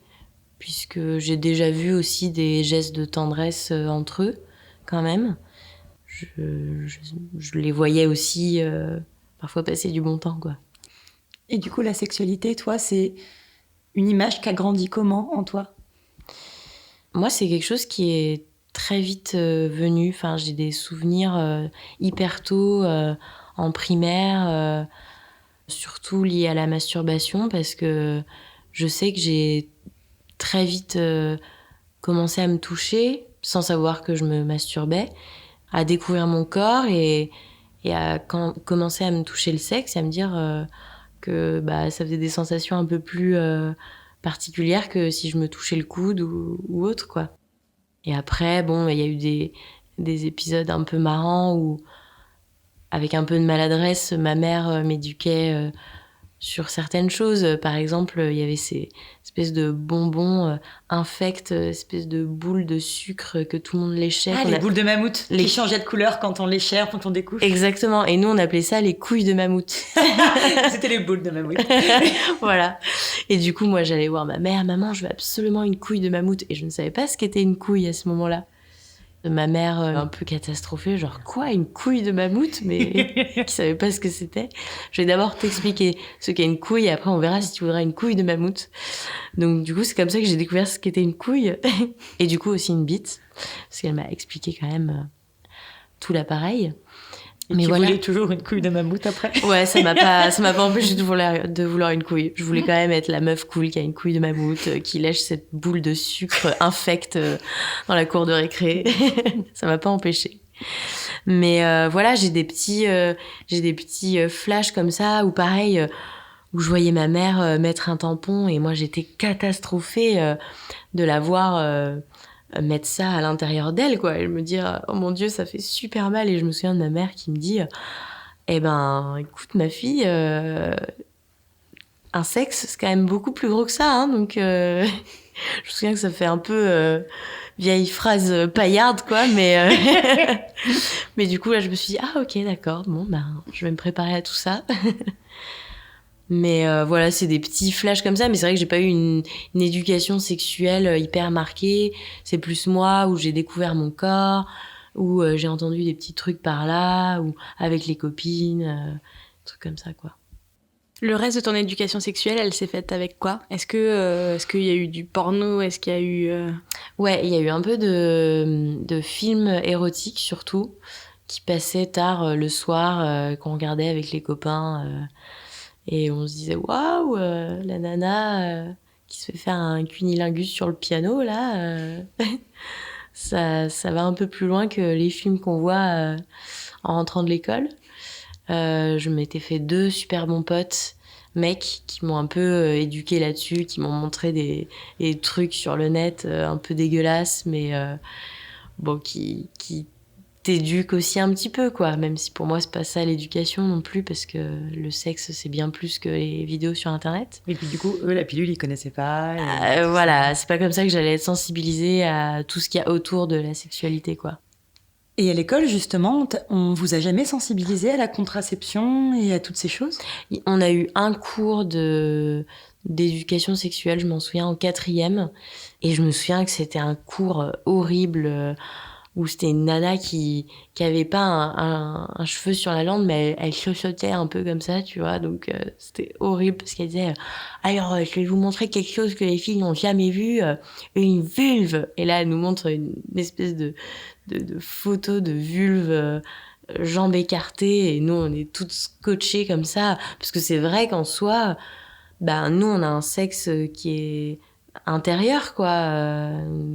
Puisque j'ai déjà vu aussi des gestes de tendresse entre eux, quand même. Je les voyais aussi parfois passer du bon temps, quoi. Et du coup, la sexualité, toi, c'est une image qui a grandi comment en toi? Moi, c'est quelque chose qui est très vite venu. Enfin, j'ai des souvenirs hyper tôt, en primaire, surtout liés à la masturbation, parce que je sais que j'ai très vite commencé à me toucher, sans savoir que je me masturbais, à découvrir mon corps et à commencer à me toucher le sexe et à me dire que bah, ça faisait des sensations un peu plus particulières que si je me touchais le coude ou autre, quoi. Et après, bon, il y a eu des épisodes un peu marrants où, avec un peu de maladresse, ma mère m'éduquait sur certaines choses. Par exemple, il y avait ces espèces de bonbons infects, espèces de boules de sucre que tout le monde léchait. Ah, les boules de mammouth Les- qui changeaient de couleur quand on léchait, quand on découche. Exactement. Et nous, on appelait ça les couilles de mammouth. C'était les boules de mammouth. Voilà. Et du coup, moi, j'allais voir ma mère. Maman, je veux absolument une couille de mammouth. Et je ne savais pas ce qu'était une couille à ce moment-là. Ma mère, un peu catastrophée, genre quoi, une couille de mammouth, mais qui savait pas ce que c'était. Je vais d'abord t'expliquer ce qu'est une couille, et après on verra si tu voudras une couille de mammouth. Donc du coup, c'est comme ça que j'ai découvert ce qu'était une couille, et du coup aussi une bite, parce qu'elle m'a expliqué quand même tout l'appareil. Et Mais tu voilà. voulais toujours une couille de mammouth après? Ouais, ça m'a pas empêché de vouloir une couille. Je voulais quand même être la meuf cool qui a une couille de mammouth, qui lèche cette boule de sucre infecte dans la cour de récré. Ça m'a pas empêché. Mais voilà, j'ai des petits flashs comme ça, où pareil, où je voyais ma mère mettre un tampon et moi j'étais catastrophée de la voir mettre ça à l'intérieur d'elle, quoi. Et me dire, oh mon Dieu, ça fait super mal. Et je me souviens de ma mère qui me dit, eh ben, écoute, ma fille, un sexe, c'est quand même beaucoup plus gros que ça, hein, donc je me souviens que ça fait un peu vieille phrase paillarde, quoi, mais mais du coup, là, je me suis dit, ah, ok, d'accord, bon, ben, je vais me préparer à tout ça. Mais voilà, c'est des petits flashs comme ça. Mais c'est vrai que j'ai pas eu une éducation sexuelle hyper marquée. C'est plus moi où j'ai découvert mon corps, où j'ai entendu des petits trucs par là, ou avec les copines, des trucs comme ça, quoi. Le reste de ton éducation sexuelle, elle s'est faite avec quoi? Est-ce qu'il y a eu du porno? Est-ce qu'il y a eu... Ouais, il y a eu un peu de films érotiques, surtout, qui passaient tard le soir, qu'on regardait avec les copains. Et on se disait, waouh, la nana qui se fait faire un cunilingus sur le piano, là, ça va un peu plus loin que les films qu'on voit en rentrant de l'école. Je m'étais fait 2 super bons potes mecs qui m'ont un peu éduquée là-dessus, qui m'ont montré des trucs sur le net un peu dégueulasses, mais bon, qui t'éduquent aussi un petit peu, quoi. Même si pour moi, c'est pas ça l'éducation non plus, parce que le sexe, c'est bien plus que les vidéos sur Internet. Et puis du coup, eux, la pilule, ils connaissaient pas. Voilà, c'est pas comme ça que j'allais être sensibilisée à tout ce qu'il y a autour de la sexualité, quoi. Et à l'école, justement, on vous a jamais sensibilisé à la contraception et à toutes ces choses ? On a eu un cours d'éducation sexuelle, je m'en souviens, en 4e. Et je me souviens que c'était un cours horrible où c'était une nana qui avait pas un cheveu sur la langue, mais elle chuchotait un peu comme ça, tu vois. Donc c'était horrible parce qu'elle disait alors je vais vous montrer quelque chose que les filles n'ont jamais vu, une vulve. Et là elle nous montre une espèce de photo de vulve, jambes écartées, et nous on est toutes scotchées comme ça, parce que c'est vrai qu'en soi, nous on a un sexe qui est intérieur, quoi.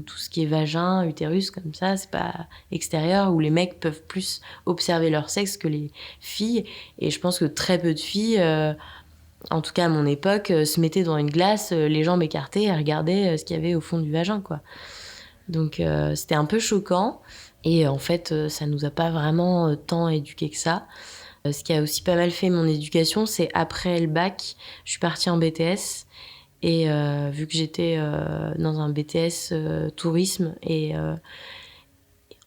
Tout ce qui est vagin, utérus, comme ça, c'est pas extérieur, où les mecs peuvent plus observer leur sexe que les filles. Et je pense que très peu de filles, en tout cas à mon époque, se mettaient dans une glace, les jambes écartées, et regardaient ce qu'il y avait au fond du vagin, quoi. Donc c'était un peu choquant. Et en fait, ça nous a pas vraiment tant éduqués que ça. Ce qui a aussi pas mal fait mon éducation, c'est après le bac, je suis partie en BTS. Et vu que j'étais dans un BTS tourisme, et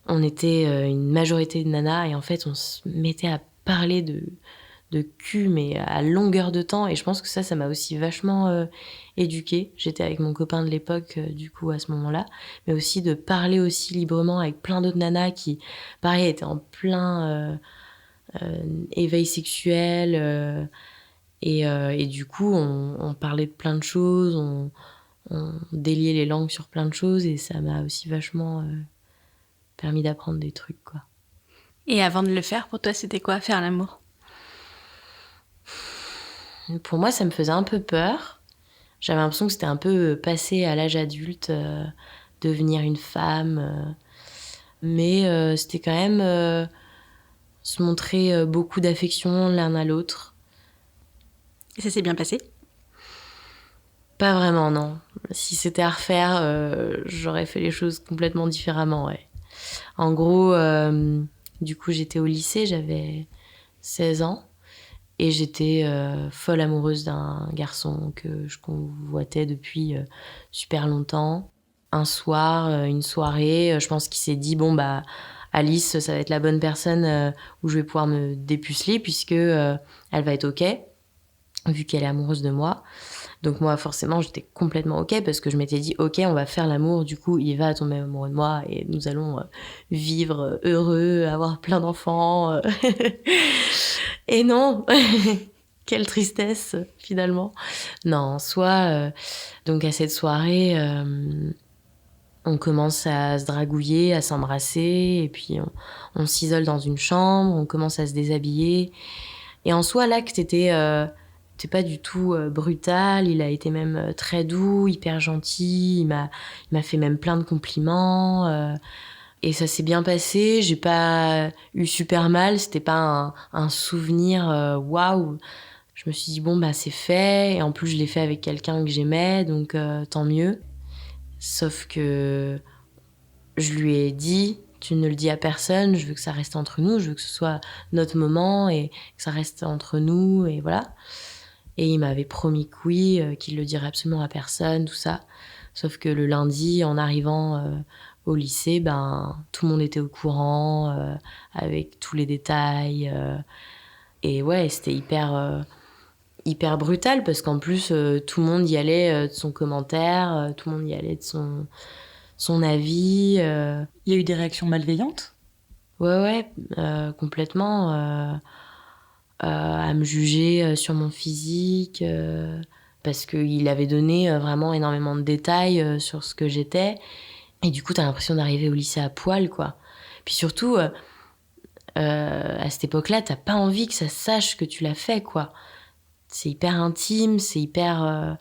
on était une majorité de nanas, et en fait on se mettait à parler de cul, mais à longueur de temps, et je pense que ça m'a aussi vachement éduquée. J'étais avec mon copain de l'époque, du coup, à ce moment-là, mais aussi de parler aussi librement avec plein d'autres nanas qui, pareil, étaient en plein éveil sexuel, et du coup, on parlait de plein de choses, on déliait les langues sur plein de choses, et ça m'a aussi vachement permis d'apprendre des trucs, quoi. Et avant de le faire, pour toi, c'était quoi, faire l'amour ? Pour moi, ça me faisait un peu peur. J'avais l'impression que c'était un peu passer à l'âge adulte, devenir une femme. Mais c'était quand même se montrer beaucoup d'affection l'un à l'autre. Et ça s'est bien passé ? Pas vraiment, non. Si c'était à refaire, j'aurais fait les choses complètement différemment, ouais. En gros, du coup, j'étais au lycée, j'avais 16 ans. Et j'étais folle amoureuse d'un garçon que je convoitais depuis super longtemps. Un soir, une soirée, je pense qu'il s'est dit, bon, Alice, ça va être la bonne personne où je vais pouvoir me dépuceler, puisque elle va être OK, vu qu'elle est amoureuse de moi. Donc moi, forcément, j'étais complètement OK, parce que je m'étais dit, OK, on va faire l'amour, du coup, il va tomber amoureux de moi, et nous allons vivre heureux, avoir plein d'enfants. Et non, quelle tristesse, finalement. Non, en soi, donc à cette soirée, on commence à se dragouiller, à s'embrasser, et puis on s'isole dans une chambre, on commence à se déshabiller. Et en soi, l'acte était pas du tout brutal, il a été même très doux, hyper gentil, il m'a fait même plein de compliments. Et ça s'est bien passé, j'ai pas eu super mal, c'était pas un souvenir waouh. Je me suis dit, bon, c'est fait, et en plus je l'ai fait avec quelqu'un que j'aimais, donc tant mieux. Sauf que je lui ai dit, tu ne le dis à personne, je veux que ça reste entre nous, je veux que ce soit notre moment, et que ça reste entre nous, et voilà. Et il m'avait promis que oui, qu'il le dirait absolument à personne, tout ça. Sauf que le lundi, en arrivant au lycée, tout le monde était au courant, avec tous les détails. Et ouais, c'était hyper brutal, parce qu'en plus, tout le monde y allait de son commentaire, tout le monde y allait de son avis. Il y a eu des réactions malveillantes ? Ouais, complètement. À me juger sur mon physique, parce qu'il avait donné vraiment énormément de détails sur ce que j'étais. Et du coup, t'as l'impression d'arriver au lycée à poil, quoi. Puis surtout, à cette époque-là, t'as pas envie que ça sache que tu l'as fait, quoi. C'est hyper intime, c'est quand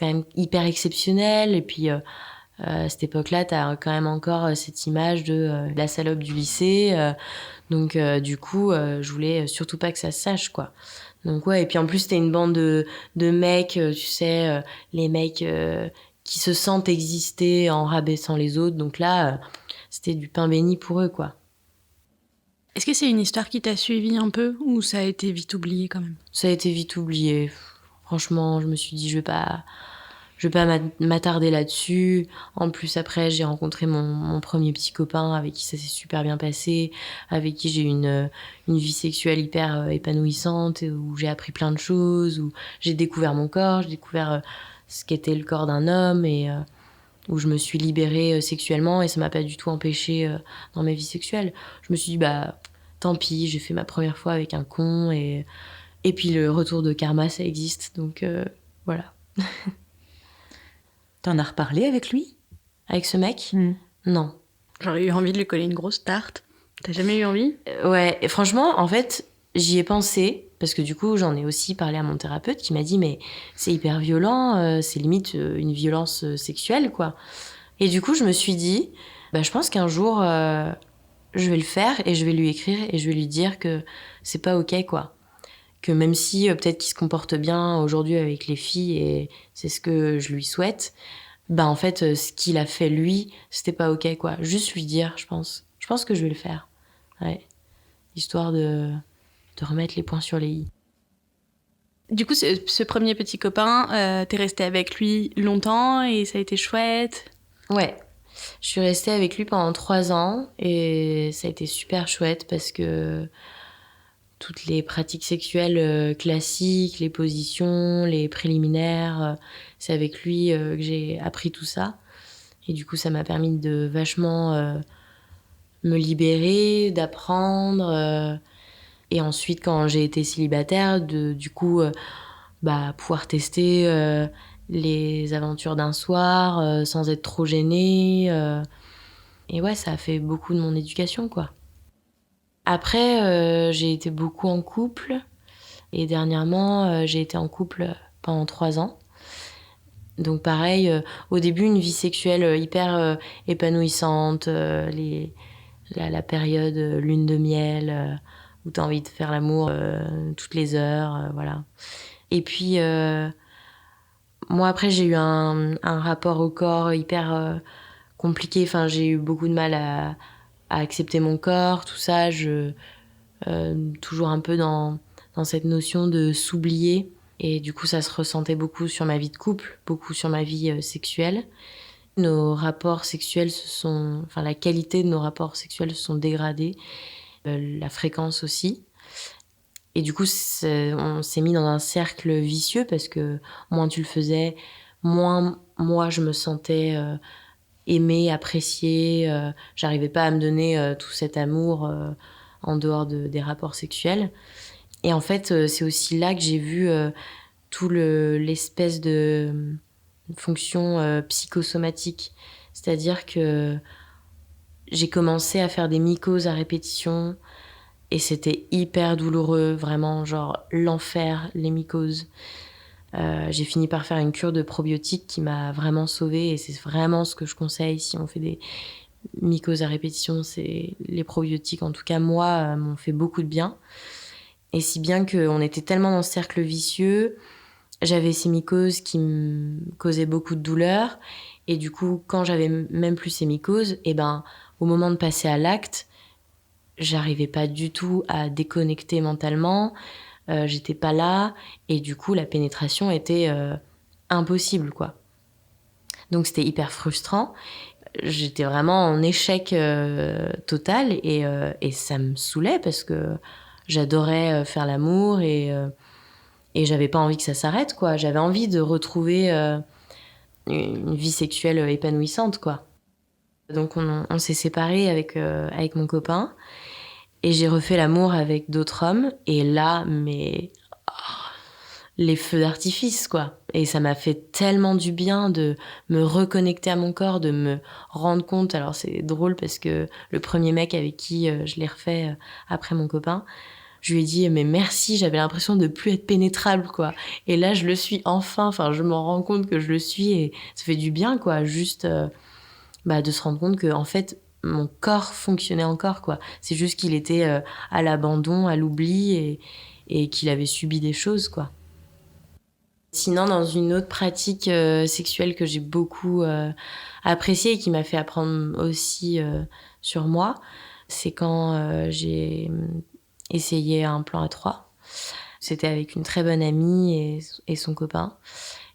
même hyper exceptionnel. Et puis, À cette époque-là, t'as quand même encore cette image de la salope du lycée. Donc, du coup, je voulais surtout pas que ça se sache, quoi. Donc, ouais. Et puis, en plus, c'était une bande de mecs, tu sais, les mecs qui se sentent exister en rabaissant les autres. Donc là, c'était du pain béni pour eux, quoi. Est-ce que c'est une histoire qui t'a suivi un peu ou ça a été vite oublié quand même? Ça a été vite oublié. Franchement, je me suis dit, je vais pas m'attarder là-dessus. En plus, après, j'ai rencontré mon premier petit copain avec qui ça s'est super bien passé, avec qui j'ai eu une vie sexuelle hyper épanouissante, où j'ai appris plein de choses, où j'ai découvert mon corps, j'ai découvert ce qu'était le corps d'un homme, et où je me suis libérée sexuellement, et ça m'a pas du tout empêchée dans ma vie sexuelle. Je me suis dit, bah, tant pis, j'ai fait ma première fois avec un con, et puis le retour de karma, ça existe, donc voilà. T'en as reparlé avec lui? Avec ce mec? Non. J'aurais eu envie de lui coller une grosse tarte. T'as jamais eu envie? Ouais, et franchement, en fait, j'y ai pensé, parce que du coup, j'en ai aussi parlé à mon thérapeute qui m'a dit, mais c'est hyper violent, c'est limite une violence sexuelle, quoi. Et du coup, je me suis dit, bah, je pense qu'un jour, je vais le faire et je vais lui écrire et je vais lui dire que c'est pas ok, quoi. Que même si peut-être qu'il se comporte bien aujourd'hui avec les filles, et c'est ce que je lui souhaite, bah en fait, ce qu'il a fait lui, c'était pas ok, quoi. Juste lui dire, je pense. Je pense que je vais le faire. Ouais. Histoire de remettre les points sur les i. Du coup, ce premier petit copain, t'es restée avec lui longtemps et ça a été chouette? Ouais. Je suis restée avec lui pendant 3 ans et ça a été super chouette parce que toutes les pratiques sexuelles classiques, les positions, les préliminaires, c'est avec lui que j'ai appris tout ça. Et du coup, ça m'a permis de vachement me libérer, d'apprendre. Et ensuite, quand j'ai été célibataire, du coup, pouvoir tester les aventures d'un soir sans être trop gênée. Et ouais, ça a fait beaucoup de mon éducation, quoi. Après, j'ai été beaucoup en couple. Et dernièrement, j'ai été en couple pendant 3 ans. Donc pareil, au début, une vie sexuelle hyper épanouissante. La période lune de miel, où t'as envie de faire l'amour toutes les heures, voilà. Et puis, moi, après, j'ai eu un rapport au corps hyper compliqué. Enfin, j'ai eu beaucoup de mal à accepter mon corps, tout ça. Toujours un peu dans cette notion de s'oublier. Et du coup, ça se ressentait beaucoup sur ma vie de couple, beaucoup sur ma vie sexuelle. Nos rapports sexuels la qualité de nos rapports sexuels se sont dégradés. La fréquence aussi. Et du coup, on s'est mis dans un cercle vicieux parce que moins tu le faisais, moins moi je me sentais aimée, appréciée. J'arrivais pas à me donner tout cet amour en dehors des rapports sexuels. Et en fait, c'est aussi là que j'ai vu tout l'espèce de fonction psychosomatique. C'est-à-dire que j'ai commencé à faire des mycoses à répétition et c'était hyper douloureux, vraiment, genre l'enfer, les mycoses. J'ai fini par faire une cure de probiotiques qui m'a vraiment sauvée et c'est vraiment ce que je conseille si on fait des mycoses à répétition, c'est les probiotiques. En tout cas, moi, m'ont fait beaucoup de bien. Et si bien qu'on était tellement dans ce cercle vicieux, j'avais ces mycoses qui me causaient beaucoup de douleur. Et du coup, quand j'avais même plus ces mycoses, au moment de passer à l'acte, j'arrivais pas du tout à déconnecter mentalement. J'étais pas là. Et du coup, la pénétration était impossible, quoi. Donc, c'était hyper frustrant. J'étais vraiment en échec total. Et ça me saoulait parce que j'adorais faire l'amour et j'avais pas envie que ça s'arrête, quoi. J'avais envie de retrouver une vie sexuelle épanouissante, quoi. Donc on s'est séparés avec mon copain et j'ai refait l'amour avec d'autres hommes et là, les feux d'artifice, quoi. Et ça m'a fait tellement du bien de me reconnecter à mon corps, de me rendre compte. Alors c'est drôle parce que le premier mec avec qui je l'ai refait après mon copain, je lui ai dit mais merci, j'avais l'impression de plus être pénétrable, quoi. Et là je le suis enfin, je m'en rends compte que je le suis et ça fait du bien, quoi. Juste de se rendre compte que en fait mon corps fonctionnait encore, quoi. C'est juste qu'il était à l'abandon, à l'oubli et qu'il avait subi des choses, quoi. Sinon, dans une autre pratique sexuelle que j'ai beaucoup appréciée et qui m'a fait apprendre aussi sur moi, c'est quand j'ai essayé un plan à 3. C'était avec une très bonne amie et son copain.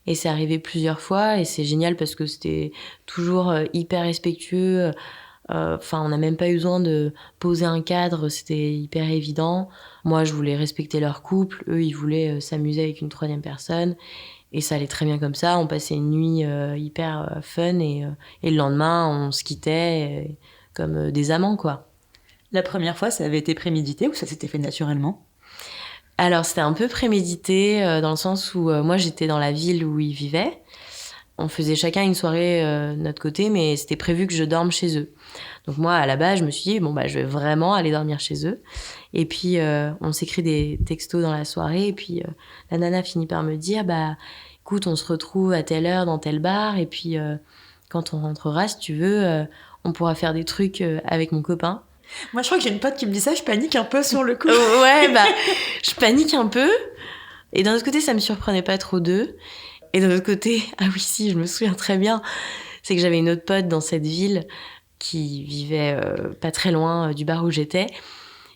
Et c'est arrivé plusieurs fois et c'est génial parce que c'était toujours hyper respectueux. On n'a même pas eu besoin de poser un cadre, c'était hyper évident. Moi, je voulais respecter leur couple. Eux, ils voulaient s'amuser avec une 3e personne. Et ça allait très bien comme ça. On passait une nuit hyper fun et le lendemain, on se quittait comme des amants, quoi. La première fois, ça avait été prémédité ou ça s'était fait naturellement? Alors, c'était un peu prémédité dans le sens où moi, j'étais dans la ville où ils vivaient. On faisait chacun une soirée de notre côté, mais c'était prévu que je dorme chez eux. Donc moi, à la base, je me suis dit, je vais vraiment aller dormir chez eux. Et puis, on s'écrit des textos dans la soirée. Et puis, la nana finit par me dire, écoute, on se retrouve à telle heure dans tel bar. Et puis, quand on rentrera, si tu veux, on pourra faire des trucs avec mon copain. Moi, je crois que j'ai une pote qui me dit ça, je panique un peu sur le coup. Ouais, je panique un peu. Et d'un autre côté, ça me surprenait pas trop d'eux. Et d'un autre côté, ah oui, si, je me souviens très bien, c'est que j'avais une autre pote dans cette ville qui vivait pas très loin du bar où j'étais.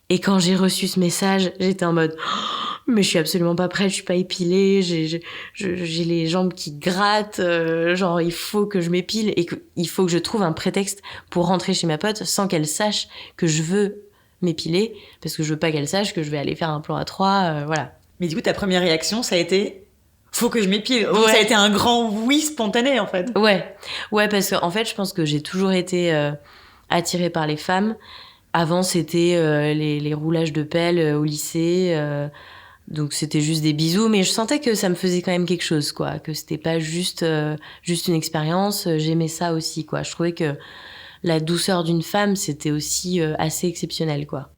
Et quand j'ai reçu ce message, j'étais en mode « Mais je suis absolument pas prête, je suis pas épilée, j'ai les jambes qui grattent, il faut que je m'épile et il faut que je trouve un prétexte pour rentrer chez ma pote sans qu'elle sache que je veux m'épiler, parce que je veux pas qu'elle sache que je vais aller faire un plan à 3, voilà. » Mais du coup, ta première réaction, ça a été « Faut que je m'épile ». Donc Ouais. ça a été un grand oui spontané, en fait. Ouais, parce que en fait, je pense que j'ai toujours été attirée par les femmes. Avant, c'était les roulages de pelle au lycée, donc c'était juste des bisous, mais je sentais que ça me faisait quand même quelque chose, quoi, que c'était pas juste une expérience. J'aimais ça aussi, quoi. Je trouvais que la douceur d'une femme, c'était aussi assez exceptionnel, quoi.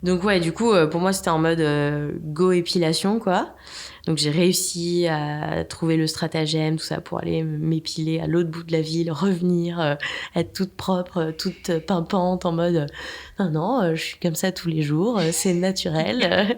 Donc ouais, du coup, pour moi, c'était en mode go épilation, quoi. Donc j'ai réussi à trouver le stratagème, tout ça, pour aller m'épiler à l'autre bout de la ville, revenir, être toute propre, toute pimpante, en mode non, je suis comme ça tous les jours, c'est naturel.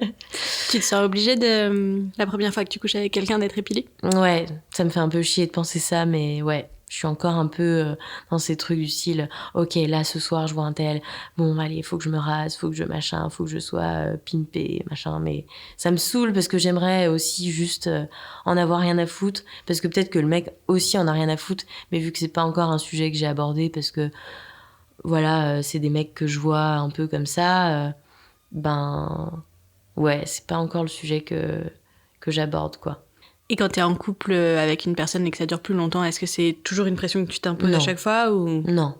Tu te sens obligée la première fois que tu couches avec quelqu'un d'être épilée? Ouais, ça me fait un peu chier de penser ça, mais ouais. Je suis encore un peu dans ces trucs du style ok, là ce soir je vois un tel, bon allez, faut que je me rase, faut que je sois pimpée, machin, mais ça me saoule parce que j'aimerais aussi juste en avoir rien à foutre, parce que peut-être que le mec aussi en a rien à foutre, mais vu que c'est pas encore un sujet que j'ai abordé, parce que voilà, c'est des mecs que je vois un peu comme ça, ouais, c'est pas encore le sujet que j'aborde, quoi. Et quand t'es en couple avec une personne et que ça dure plus longtemps, est-ce que c'est toujours une pression que tu t'imposes Non. à chaque fois ou... Non,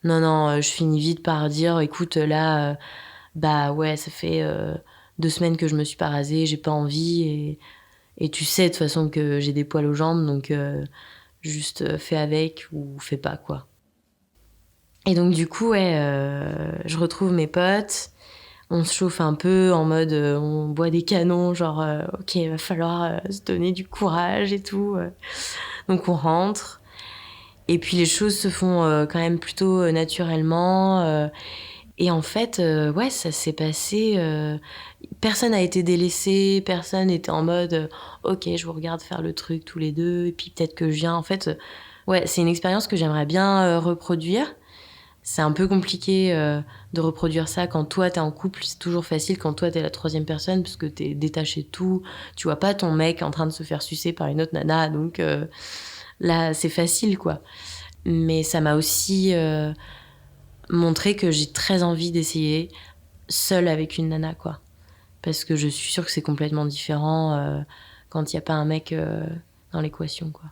je finis vite par dire, écoute, là, ouais, ça fait 2 semaines que je me suis pas rasée, j'ai pas envie, et tu sais de toute façon que j'ai des poils aux jambes, donc juste fais avec ou fais pas, quoi. Et donc du coup, ouais, je retrouve mes potes, on se chauffe un peu en mode on boit des canons, genre ok, il va falloir se donner du courage et tout. Donc on rentre. Et puis les choses se font quand même plutôt naturellement. Et en fait, ouais, ça s'est passé. Personne n'a été délaissé, personne n'était en mode ok, je vous regarde faire le truc tous les deux, et puis peut-être que je viens. En fait, ouais, c'est une expérience que j'aimerais bien reproduire. C'est un peu compliqué de reproduire ça quand toi t'es en couple. C'est toujours facile quand toi t'es la 3e personne parce que t'es détaché de tout. Tu vois pas ton mec en train de se faire sucer par une autre nana, donc là c'est facile, quoi. Mais ça m'a aussi montré que j'ai très envie d'essayer seule avec une nana, quoi. Parce que je suis sûre que c'est complètement différent quand il y a pas un mec dans l'équation, quoi.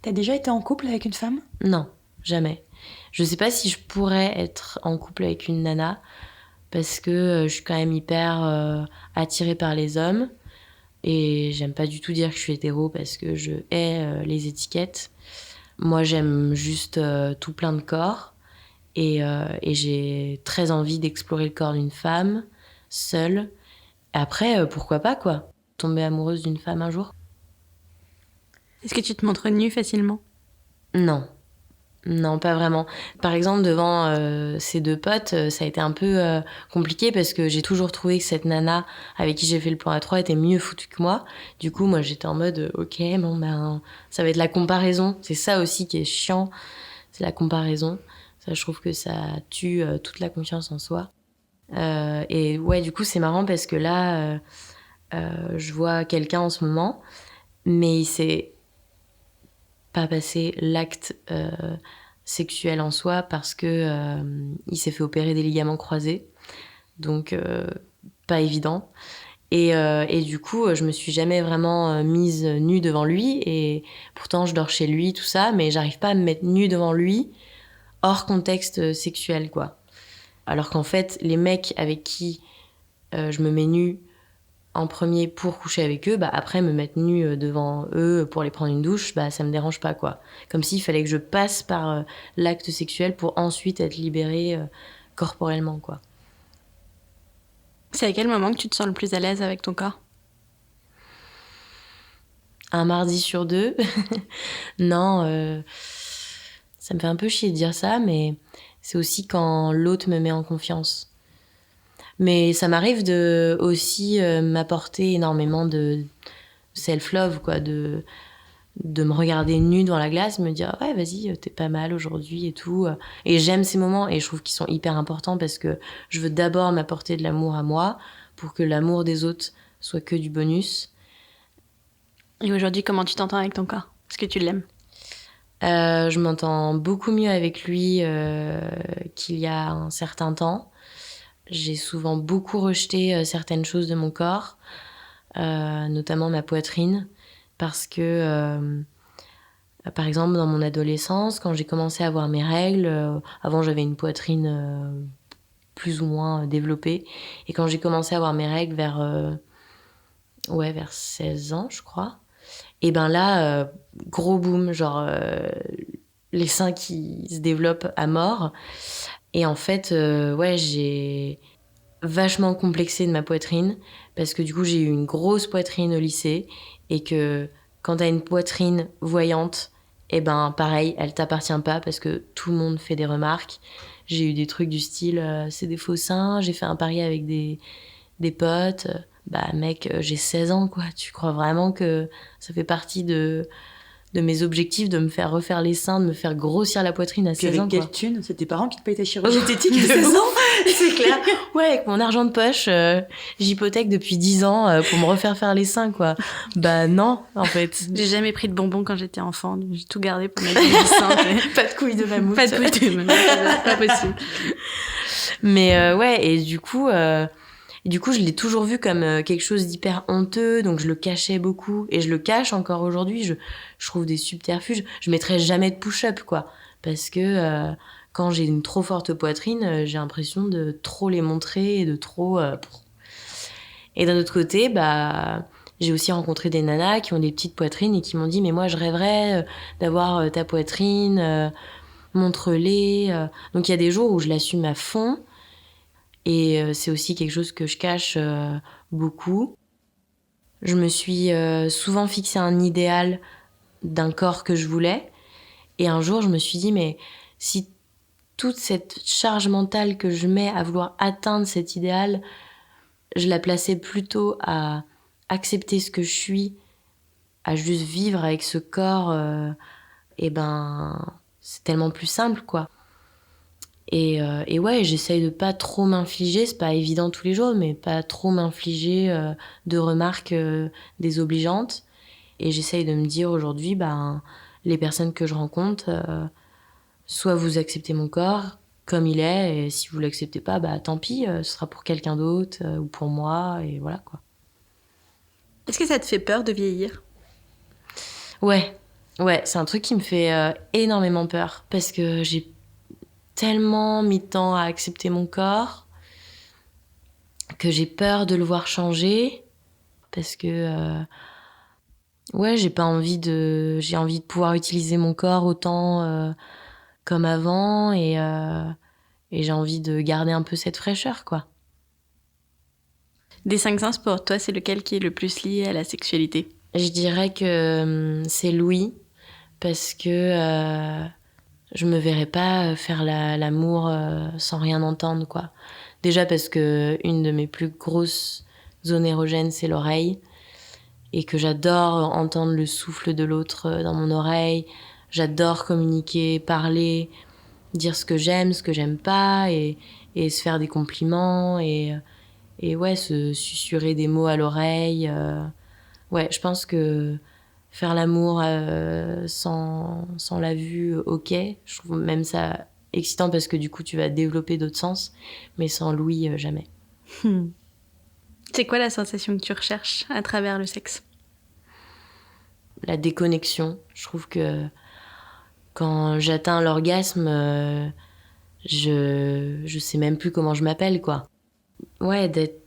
T'as déjà été en couple avec une femme? Non, jamais. Je sais pas si je pourrais être en couple avec une nana parce que je suis quand même hyper attirée par les hommes et j'aime pas du tout dire que je suis hétéro parce que je hais les étiquettes. Moi, j'aime juste tout plein de corps et j'ai très envie d'explorer le corps d'une femme seule. Après, pourquoi pas, quoi, tomber amoureuse d'une femme un jour. Est-ce que tu te montres nue facilement? Non. Non, pas vraiment. Par exemple, devant ces 2 potes, ça a été un peu compliqué parce que j'ai toujours trouvé que cette nana avec qui j'ai fait le plan A3 était mieux foutue que moi. Du coup, moi, j'étais en mode, ok, bon, ben, ça va être la comparaison. C'est ça aussi qui est chiant, c'est la comparaison. Ça, je trouve que ça tue toute la confiance en soi. Et ouais, du coup, c'est marrant parce que là, je vois quelqu'un en ce moment, mais il s'est pas passé l'acte sexuel en soi parce que il s'est fait opérer des ligaments croisés, donc pas évident. Et du coup, je me suis jamais vraiment mise nue devant lui, et pourtant je dors chez lui, tout ça, mais j'arrive pas à me mettre nue devant lui hors contexte sexuel, quoi. Alors qu'en fait, les mecs avec qui je me mets nue en premier pour coucher avec eux, bah après me mettre nue devant eux pour aller prendre une douche, bah ça me dérange pas, quoi. Comme s'il fallait que je passe par l'acte sexuel pour ensuite être libérée corporellement, quoi. C'est à quel moment que tu te sens le plus à l'aise avec ton corps? Un mardi sur 2. Non, ça me fait un peu chier de dire ça, mais c'est aussi quand l'autre me met en confiance. Mais ça m'arrive de aussi m'apporter énormément de self-love, quoi, de me regarder nue devant la glace, me dire ouais, vas-y, t'es pas mal aujourd'hui et tout. Et j'aime ces moments, et je trouve qu'ils sont hyper importants parce que je veux d'abord m'apporter de l'amour à moi pour que l'amour des autres soit que du bonus. Et aujourd'hui, comment tu t'entends avec ton corps? Est-ce que tu l'aimes? Je m'entends beaucoup mieux avec lui qu'il y a un certain temps. J'ai souvent beaucoup rejeté certaines choses de mon corps, notamment ma poitrine, parce que, par exemple, dans mon adolescence, quand j'ai commencé à avoir mes règles, avant j'avais une poitrine plus ou moins développée, et quand j'ai commencé à avoir mes règles vers 16 ans, je crois, et ben là, gros boom, genre les seins qui se développent à mort. Et en fait, ouais, j'ai vachement complexé de ma poitrine parce que du coup, j'ai eu une grosse poitrine au lycée, et que quand t'as une poitrine voyante, et ben pareil, elle t'appartient pas parce que tout le monde fait des remarques. J'ai eu des trucs du style c'est des faux seins, j'ai fait un pari avec des potes. Bah mec, j'ai 16 ans, quoi. Tu crois vraiment que ça fait partie de mes objectifs de me faire refaire les seins, de me faire grossir la poitrine à Puis 16 ans, avec quoi. quelle thune? C'est tes parents qui te payent ta chirurgie esthétique à De 16 ans? C'est clair. Ouais, avec mon argent de poche, j'hypothèque depuis 10 ans pour me refaire faire les seins, quoi. Bah non, en fait. J'ai jamais pris de bonbons quand j'étais enfant, j'ai tout gardé pour mettre des seins. Pas de couilles de mammouth. Pas de couilles de mammouth, c'est pas possible. Mais ouais, et du coup, je l'ai toujours vu comme quelque chose d'hyper honteux, donc je le cachais beaucoup, et je le cache encore aujourd'hui. Je trouve des subterfuges. Je mettrai jamais de push-up, quoi, parce que quand j'ai une trop forte poitrine, j'ai l'impression de trop les montrer et de trop. Et d'un autre côté, bah, j'ai aussi rencontré des nanas qui ont des petites poitrines et qui m'ont dit mais moi je rêverais d'avoir ta poitrine, montre-les. Donc il y a des jours où je l'assume à fond. Et c'est aussi quelque chose que je cache beaucoup. Je me suis souvent fixé un idéal d'un corps que je voulais. Et un jour, je me suis dit, mais si toute cette charge mentale que je mets à vouloir atteindre cet idéal, je la plaçais plutôt à accepter ce que je suis, à juste vivre avec ce corps, et ben, c'est tellement plus simple, quoi. Et ouais, j'essaye de pas trop m'infliger, c'est pas évident tous les jours, mais pas trop m'infliger de remarques désobligeantes. Et j'essaye de me dire aujourd'hui, ben, les personnes que je rencontre, soit vous acceptez mon corps comme il est, et si vous l'acceptez pas, bah tant pis, ce sera pour quelqu'un d'autre ou pour moi, et voilà, quoi. Est-ce que ça te fait peur de vieillir? Ouais, c'est un truc qui me fait énormément peur, parce que j'ai tellement mis de temps à accepter mon corps que j'ai peur de le voir changer, parce que ouais, j'ai envie de pouvoir utiliser mon corps autant comme avant, et j'ai envie de garder un peu cette fraîcheur, quoi. Des 5 sens, pour toi, c'est lequel qui est le plus lié à la sexualité? Je dirais que c'est Louis, parce que je me verrais pas faire l'amour sans rien entendre, quoi. Déjà parce que une de mes plus grosses zones érogènes, c'est l'oreille. Et que j'adore entendre le souffle de l'autre dans mon oreille. J'adore communiquer, parler, dire ce que j'aime pas, et se faire des compliments, et ouais, se susurrer des mots à l'oreille. Ouais, je pense que faire l'amour sans la vue, ok. Je trouve même ça excitant parce que du coup, tu vas développer d'autres sens, mais sans l'ouïe, jamais. C'est quoi la sensation que tu recherches à travers le sexe ? La déconnexion. Je trouve que quand j'atteins l'orgasme, je sais même plus comment je m'appelle, quoi. Ouais, d'être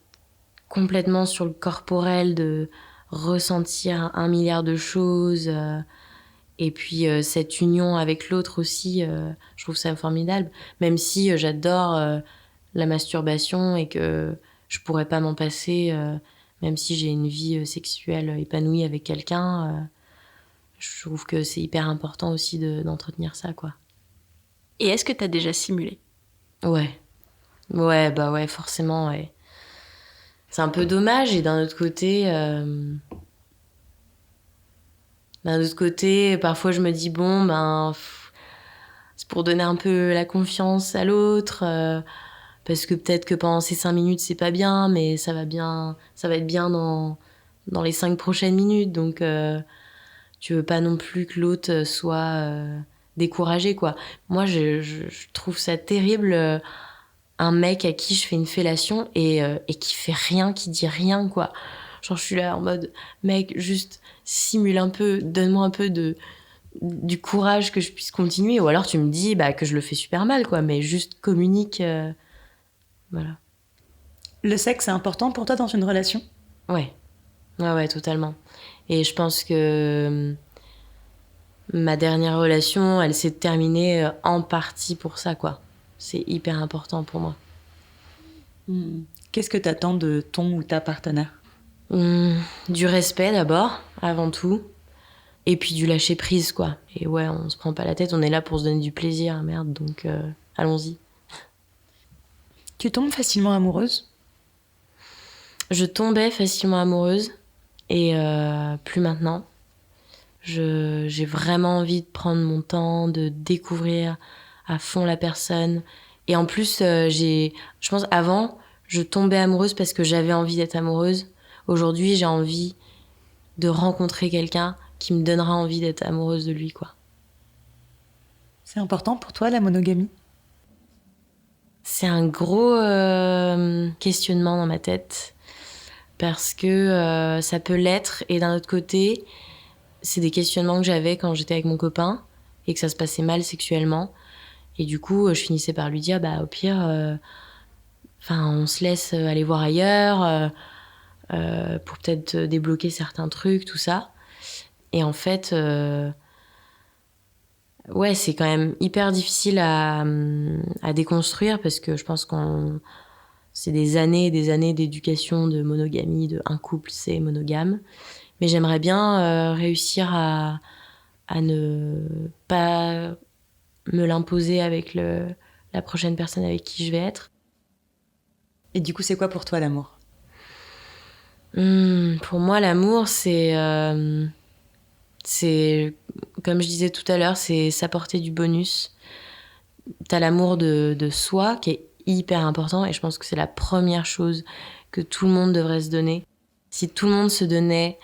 complètement sur le corporel, de ressentir 1 milliard de choses, et puis cette union avec l'autre aussi, je trouve ça formidable. Même si j'adore la masturbation et que je pourrais pas m'en passer, même si j'ai une vie sexuelle épanouie avec quelqu'un, je trouve que c'est hyper important aussi d'entretenir ça, quoi. Et est-ce que t'as déjà simulé ? Ouais. Ouais, bah ouais, forcément, ouais. C'est un peu dommage, et d'un autre côté, parfois je me dis, bon, ben, c'est pour donner un peu la confiance à l'autre, parce que peut-être que pendant ces 5 minutes, c'est pas bien, mais ça va être bien dans les 5 prochaines minutes, donc tu veux pas non plus que l'autre soit découragé, quoi. Moi, je trouve ça terrible, un mec à qui je fais une fellation et qui fait rien, qui dit rien, quoi. Genre, je suis là en mode, mec, juste simule un peu, donne-moi un peu du courage que je puisse continuer, ou alors tu me dis que je le fais super mal, quoi, mais juste communique, voilà. Le sexe, c'est important pour toi dans une relation ? Ouais, totalement. Et je pense que ma dernière relation, elle s'est terminée en partie pour ça, quoi. C'est hyper important pour moi. Qu'est-ce que t'attends de ton ou ta partenaire ? Du respect d'abord, avant tout. Et puis du lâcher prise, quoi. Et ouais, on se prend pas la tête, on est là pour se donner du plaisir, merde, donc allons-y. Tu tombes facilement amoureuse ? Je tombais facilement amoureuse, et plus maintenant. J'ai vraiment envie de prendre mon temps, de découvrir à fond la personne. Et en plus, je pense avant, je tombais amoureuse parce que j'avais envie d'être amoureuse. Aujourd'hui, j'ai envie de rencontrer quelqu'un qui me donnera envie d'être amoureuse de lui, quoi. C'est important pour toi, la monogamie ? C'est un gros questionnement dans ma tête, parce que ça peut l'être, et d'un autre côté, c'est des questionnements que j'avais quand j'étais avec mon copain et que ça se passait mal sexuellement. Et du coup, je finissais par lui dire, au pire, on se laisse aller voir ailleurs, pour peut-être débloquer certains trucs, tout ça. Et en fait, ouais, c'est quand même hyper difficile à déconstruire, parce que je pense c'est des années et des années d'éducation de monogamie, de un couple, c'est monogame. Mais j'aimerais bien réussir à ne pas me l'imposer avec la prochaine personne avec qui je vais être. Et du coup, c'est quoi pour toi l'amour ? Pour moi, l'amour, c'est, comme je disais tout à l'heure, c'est s'apporter du bonus. T'as l'amour de soi qui est hyper important, et je pense que c'est la première chose que tout le monde devrait se donner. Si tout le monde se donnait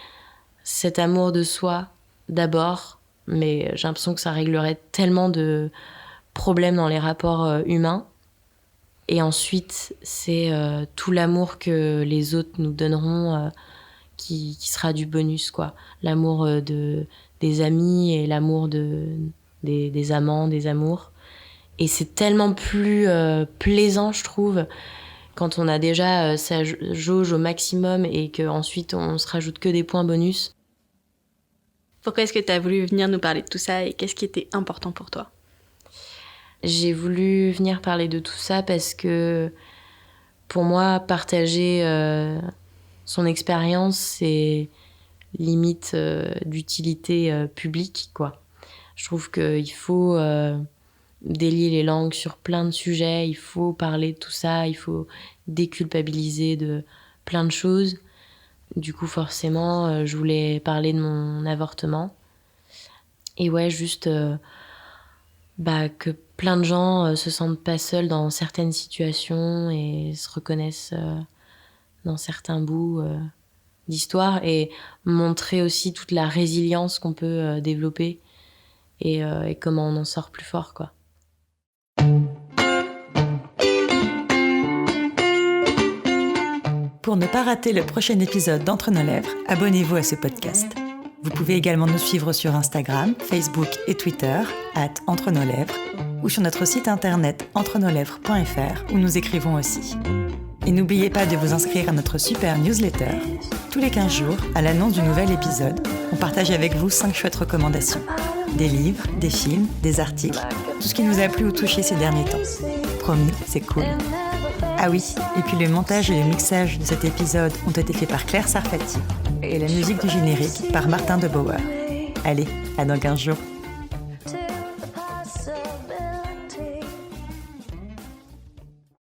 cet amour de soi d'abord, mais j'ai l'impression que ça réglerait tellement de problèmes dans les rapports humains. Et ensuite, c'est tout l'amour que les autres nous donneront, qui sera du bonus, quoi. L'amour des amis et l'amour des amants, des amours. Et c'est tellement plus plaisant, je trouve, quand on a déjà sa jauge au maximum et qu'ensuite on se rajoute que des points bonus. Pourquoi est-ce que tu as voulu venir nous parler de tout ça, et qu'est-ce qui était important pour toi ? J'ai voulu venir parler de tout ça parce que, pour moi, partager son expérience, c'est limite d'utilité publique, quoi. Je trouve qu'il faut délier les langues sur plein de sujets, il faut parler de tout ça, il faut déculpabiliser de plein de choses. Du coup, forcément, je voulais parler de mon avortement. Et ouais, juste que plein de gens se sentent pas seuls dans certaines situations et se reconnaissent dans certains bouts d'histoire, et montrer aussi toute la résilience qu'on peut développer et comment on en sort plus fort, quoi. Pour ne pas rater le prochain épisode d'Entre nos lèvres, abonnez-vous à ce podcast. Vous pouvez également nous suivre sur Instagram, Facebook et Twitter, @entrenoslèvres, ou sur notre site internet entrenoslèvres.fr, où nous écrivons aussi. Et n'oubliez pas de vous inscrire à notre super newsletter. Tous les 15 jours, à l'annonce du nouvel épisode, on partage avec vous 5 chouettes recommandations. Des livres, des films, des articles, tout ce qui nous a plu ou touché ces derniers temps. Promis, c'est cool. Ah oui, et puis le montage et le mixage de cet épisode ont été faits par Claire Sarfati et la musique du générique par Martin de Bauer. Allez, à dans 15 jours.